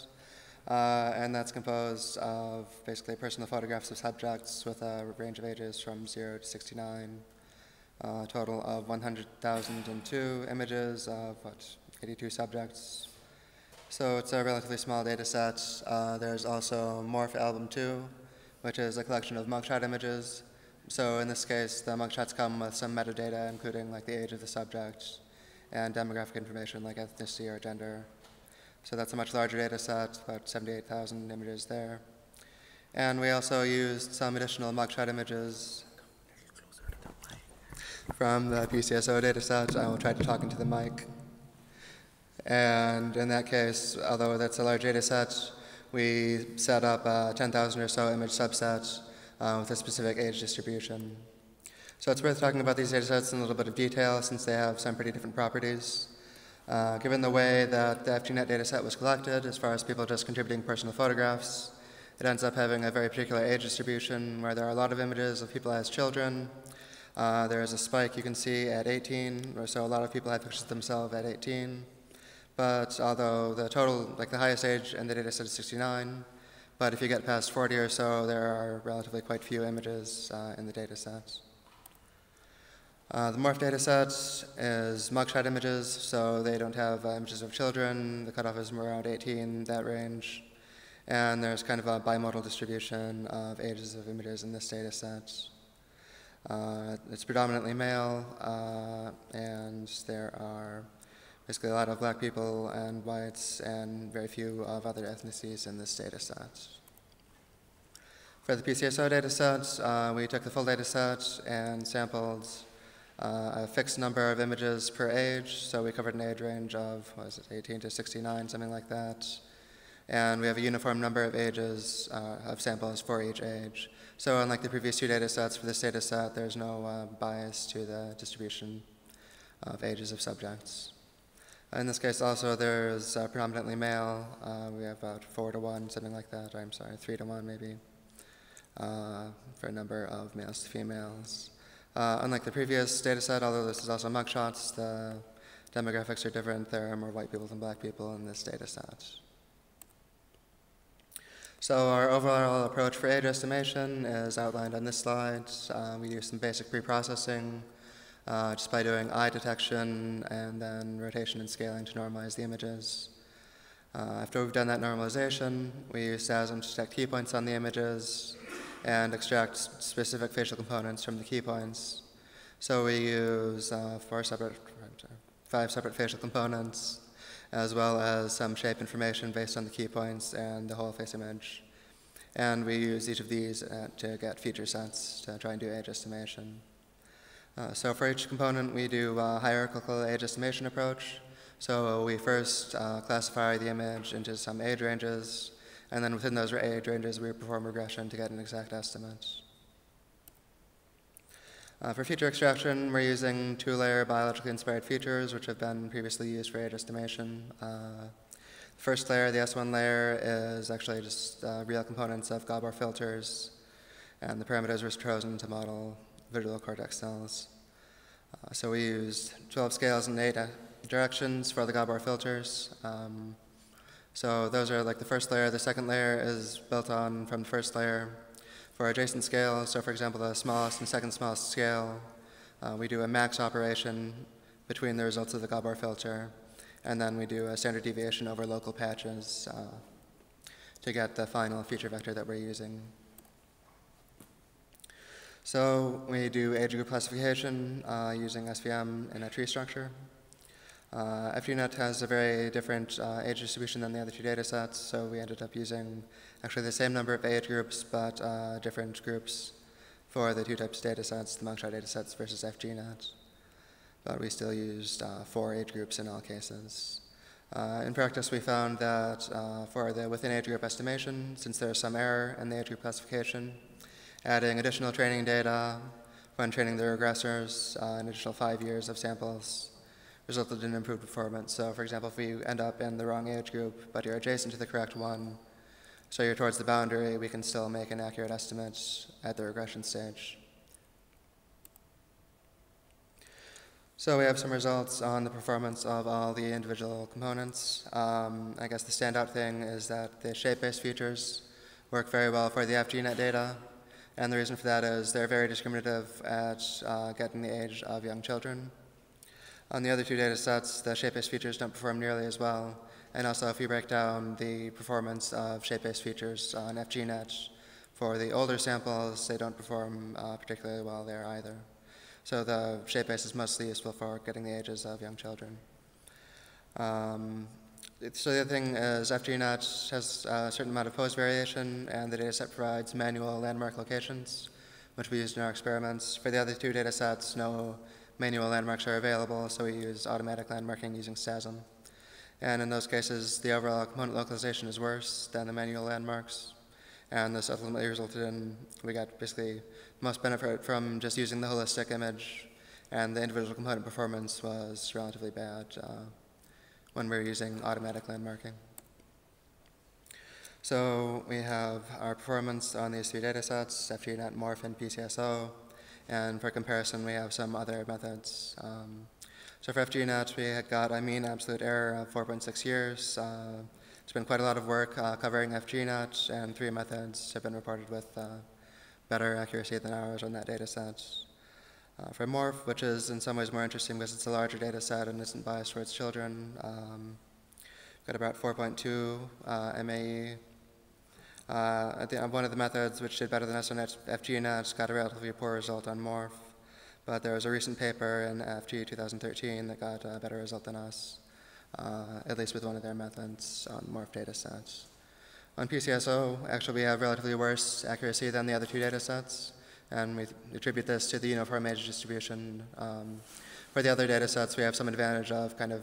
And that's composed of basically personal photographs of subjects with a range of ages from 0 to 69, a total of 100,002 images of 82 subjects. So it's a relatively small data set. There's also Morph Album 2, which is a collection of mugshot images. So in this case, the mugshots come with some metadata, including like the age of the subject and demographic information like ethnicity or gender. So that's a much larger data set, about 78,000 images there. And we also used some additional mugshot images from the PCSO data set. I will try to talk into the mic. And in that case, although that's a large data set, we set up a 10,000 or so image subset with a specific age distribution. So it's worth talking about these data sets in a little bit of detail since they have some pretty different properties. Given the way that the FGNet data set was collected, as far as people just contributing personal photographs, it ends up having a very particular age distribution where there are a lot of images of people as children. There is a spike you can see at 18, or so a lot of people have pictures of themselves at 18. But although the total, like the highest age in the data set is 69, but if you get past 40 or so, there are relatively quite few images in the data set. The morph data set is mugshot images, so they don't have images of children. The cutoff is around 18, that range. And there's kind of a bimodal distribution of ages of images in this data set. It's predominantly male, and there are basically a lot of black people and whites and very few of other ethnicities in this data set. For the PCSO data set, we took the full data set and sampled a fixed number of images per age. So we covered an age range of, 18 to 69, something like that. And we have a uniform number of ages of samples for each age. So unlike the previous two data sets, for this data set, there's no bias to the distribution of ages of subjects. In this case also, there's predominantly male. We have about 4 to 1, something like that. I'm sorry, 3 to 1 maybe, for a number of males to females. Unlike the previous data set, although this is also mugshots, the demographics are different. There are more white people than black people in this data set. So our overall approach for age estimation is outlined on this slide. We use some basic pre-processing just by doing eye detection and then rotation and scaling to normalize the images. After we've done that normalization, we use SASM to detect key points on the images and extract specific facial components from the key points. So we use 5 separate facial components, as well as some shape information based on the key points and the whole face image. And we use each of these to get feature sets to try and do age estimation. So for each component, we do a hierarchical age estimation approach. So we first classify the image into some age ranges, and then within those age ranges, we perform regression to get an exact estimate. For feature extraction, we're using 2-layer biologically inspired features, which have been previously used for age estimation. The first layer, the S1 layer, is actually just real components of Gabor filters, and the parameters were chosen to model visual cortex cells. So we used 12 scales and 8 directions for the Gabor filters. So those are like the first layer. The second layer is built on from the first layer. For adjacent scales, so for example, the smallest and second smallest scale, we do a max operation between the results of the Gabor filter, and then we do a standard deviation over local patches to get the final feature vector that we're using. So we do age group classification using SVM in a tree structure. FGNet has a very different age distribution than the other two data sets, so we ended up using actually the same number of age groups, but different groups for the two types of data sets, the mugshot data sets versus FGNet. But we still used 4 age groups in all cases. In practice, we found that for the within age group estimation, since there's some error in the age group classification, adding additional training data when training the regressors, an additional 5 years of samples, resulted in improved performance. So for example, if you end up in the wrong age group, but you're adjacent to the correct one, so you're towards the boundary, we can still make an accurate estimate at the regression stage. So we have some results on the performance of all the individual components. I guess the standout thing is that the shape-based features work very well for the FGNet data, and the reason for that is they're very discriminative at getting the age of young children. On the other two data sets, the shape-based features don't perform nearly as well. And also, if you break down the performance of shape-based features on FGNet, for the older samples, they don't perform particularly well there either. So the shape-based is mostly useful for getting the ages of young children. So the other thing is FGNet has a certain amount of pose variation, and the data set provides manual landmark locations, which we used in our experiments. For the other two data sets, no manual landmarks are available, so we use automatic landmarking using SASM. And in those cases, the overall component localization is worse than the manual landmarks. And this ultimately resulted in, we got basically the most benefit from just using the holistic image, and the individual component performance was relatively bad when we were using automatic landmarking. So we have our performance on these 3 data sets, FGNet, Morph, and PCSO. And for comparison, we have some other methods. So for FGNet, we had got a mean absolute error of 4.6 years. It's been quite a lot of work covering FGNet, and 3 methods have been reported with better accuracy than ours on that data set. For Morph, which is in some ways more interesting because it's a larger data set and isn't biased towards children, got about 4.2 MAE. One of the methods which did better than us on FGNet got a relatively poor result on Morph, but there was a recent paper in ICB-2013 that got a better result than us, at least with one of their methods on Morph data sets. On PCSO, actually we have relatively worse accuracy than the other 2 data sets, and we attribute this to the uniform age distribution. For the other data sets, we have some advantage of kind of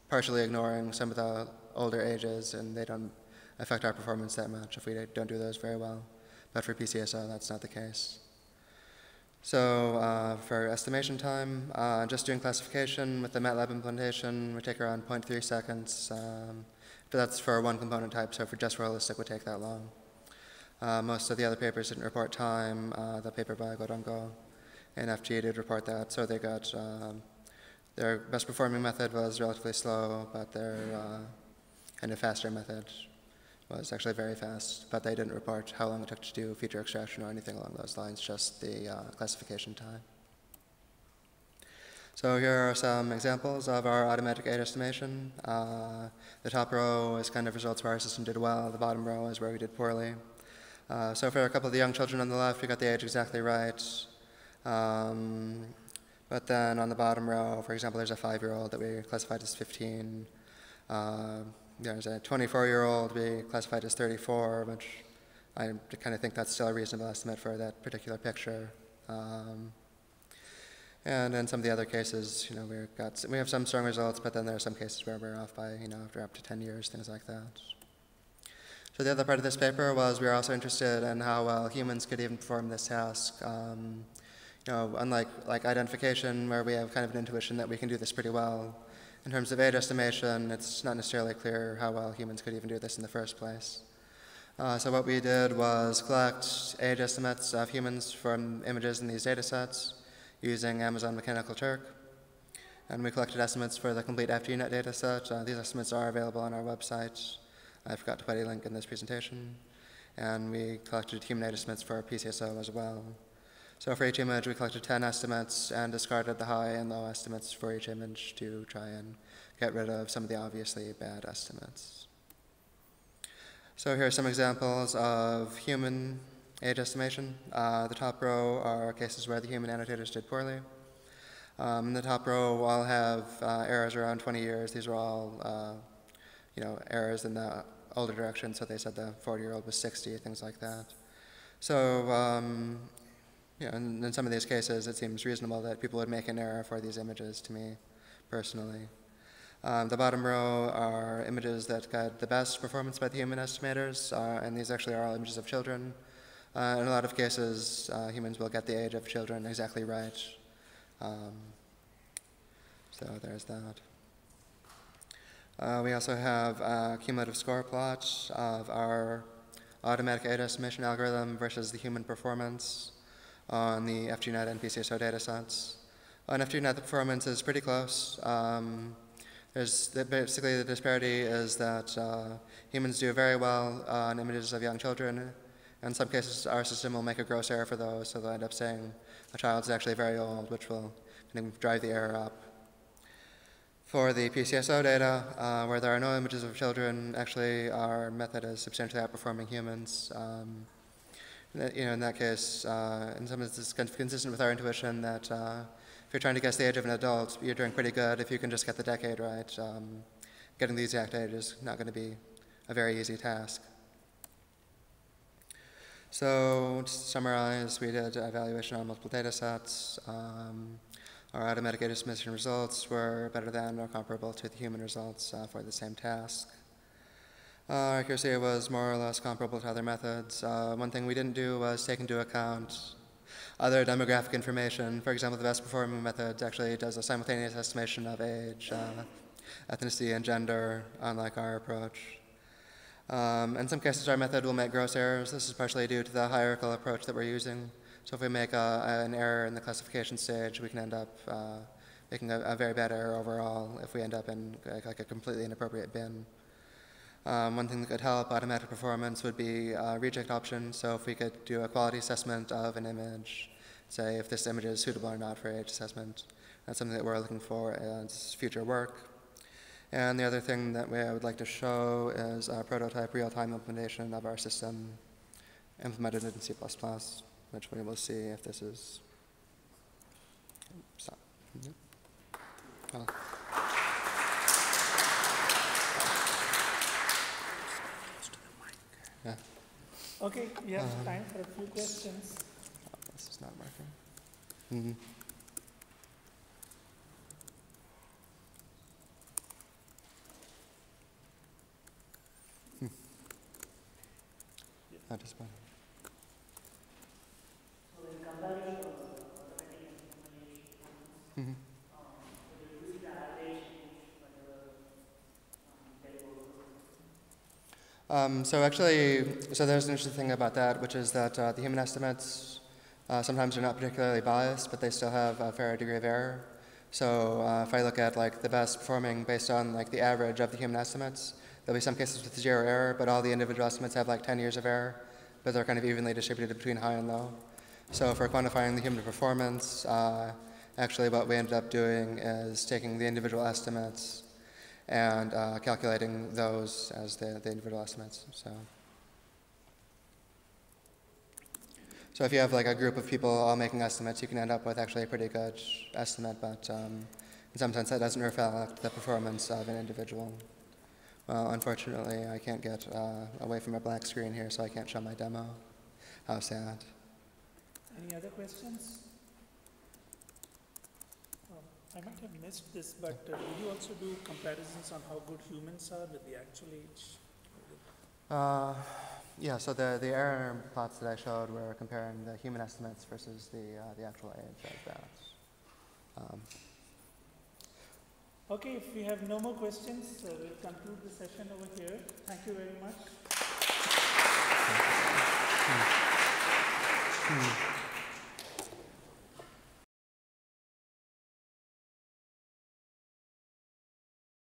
partially ignoring some of the older ages, and they don't affect our performance that much if we don't do those very well. But for PCSO, that's not the case. So for estimation time, just doing classification with the MATLAB implementation would take around 0.3 seconds. But that's for one component type, so for just holistic would take that long. Most of the other papers didn't report time. The paper by Godongo and FG did report that, so they got their best performing method was relatively slow, but their kind of faster method was actually very fast, but they didn't report how long it took to do feature extraction or anything along those lines, just the classification time. So here are some examples of our automatic age estimation. The top row is kind of results where our system did well. The bottom row is where we did poorly. So for a couple of the young children on the left, we got the age exactly right. But then on the bottom row, for example, there's a 5-year-old that we classified as 15. There's a 24-year-old we classified as 34, which I kind of think that's still a reasonable estimate for that particular picture. And in some of the other cases, you know, we have some strong results, but then there are some cases where we're off by, you know, after up to 10 years, things like that. So the other part of this paper was we were also interested in how well humans could even perform this task. You know, unlike identification, where we have kind of an intuition that we can do this pretty well, in terms of age estimation, it's not necessarily clear how well humans could even do this in the first place. So what we did was collect age estimates of humans from images in these data sets using Amazon Mechanical Turk. And we collected estimates for the complete FGNet data set. These estimates are available on our website. I forgot to put a link in this presentation. And we collected human age estimates for PCSO as well. So for each image, we collected 10 estimates and discarded the high and low estimates for each image to try and get rid of some of the obviously bad estimates. So here are some examples of human age estimation. The top row are cases where the human annotators did poorly. In the top row, all have errors around 20 years. These are all you know, errors in the older direction, so they said the 40-year-old was 60, things like that. So you know, in some of these cases, it seems reasonable that people would make an error for these images to me, personally. The bottom row are images that got the best performance by the human estimators, and these actually are all images of children. In a lot of cases, humans will get the age of children exactly right. So there's that. We also have a cumulative score plot of our automatic age estimation algorithm versus the human performance on the FGNet and PCSO data sets. On FGNet, the performance is pretty close. Basically, the disparity is that humans do very well on images of young children. In some cases, our system will make a gross error for those, so they'll end up saying a child's actually very old, which will kind of drive the error up. For the PCSO data, where there are no images of children, actually our method is substantially outperforming humans. You know, in that case, in some ways, it's consistent with our intuition that if you're trying to guess the age of an adult, you're doing pretty good if you can just get the decade right. Getting the exact age is not going to be a very easy task. So to summarize, we did evaluation on multiple data sets. Our automatic age estimation results were better than or comparable to the human results for the same task. Our accuracy was more or less comparable to other methods. One thing we didn't do was take into account other demographic information. For example, the best performing method actually does a simultaneous estimation of age, ethnicity, and gender, unlike our approach. In some cases, our method will make gross errors. This is partially due to the hierarchical approach that we're using. So if we make an error in the classification stage, we can end up making a very bad error overall if we end up in like a completely inappropriate bin. One thing that could help automatic performance would be a reject option. So if we could do a quality assessment of an image, say if this image is suitable or not for age assessment, that's something that we're looking for as future work. And the other thing that I would like to show is a prototype real-time implementation of our system implemented in C++, which we will see if this is... Stop. Well. Yeah. Okay, we have time for a few questions. This is not working. Not just one. So there's an interesting thing about that, which is that the human estimates sometimes are not particularly biased, but they still have a fair degree of error. So if I look at like the best performing based on like the average of the human estimates, there'll be some cases with 0 error, but all the individual estimates have like 10 years of error, but they're kind of evenly distributed between high and low. So for quantifying the human performance, actually what we ended up doing is taking the individual estimates and calculating those as the individual estimates. So if you have like a group of people all making estimates, you can end up with actually a pretty good estimate, but in some sense that doesn't reflect the performance of an individual. Well, unfortunately, I can't get away from a black screen here, so I can't show my demo. How sad. Any other questions? I might have missed this, but did you also do comparisons on how good humans are with the actual age? Yeah, so the error plots that I showed were comparing the human estimates versus the actual age of that. Okay, if we have no more questions, we'll conclude the session over here. Thank you very much.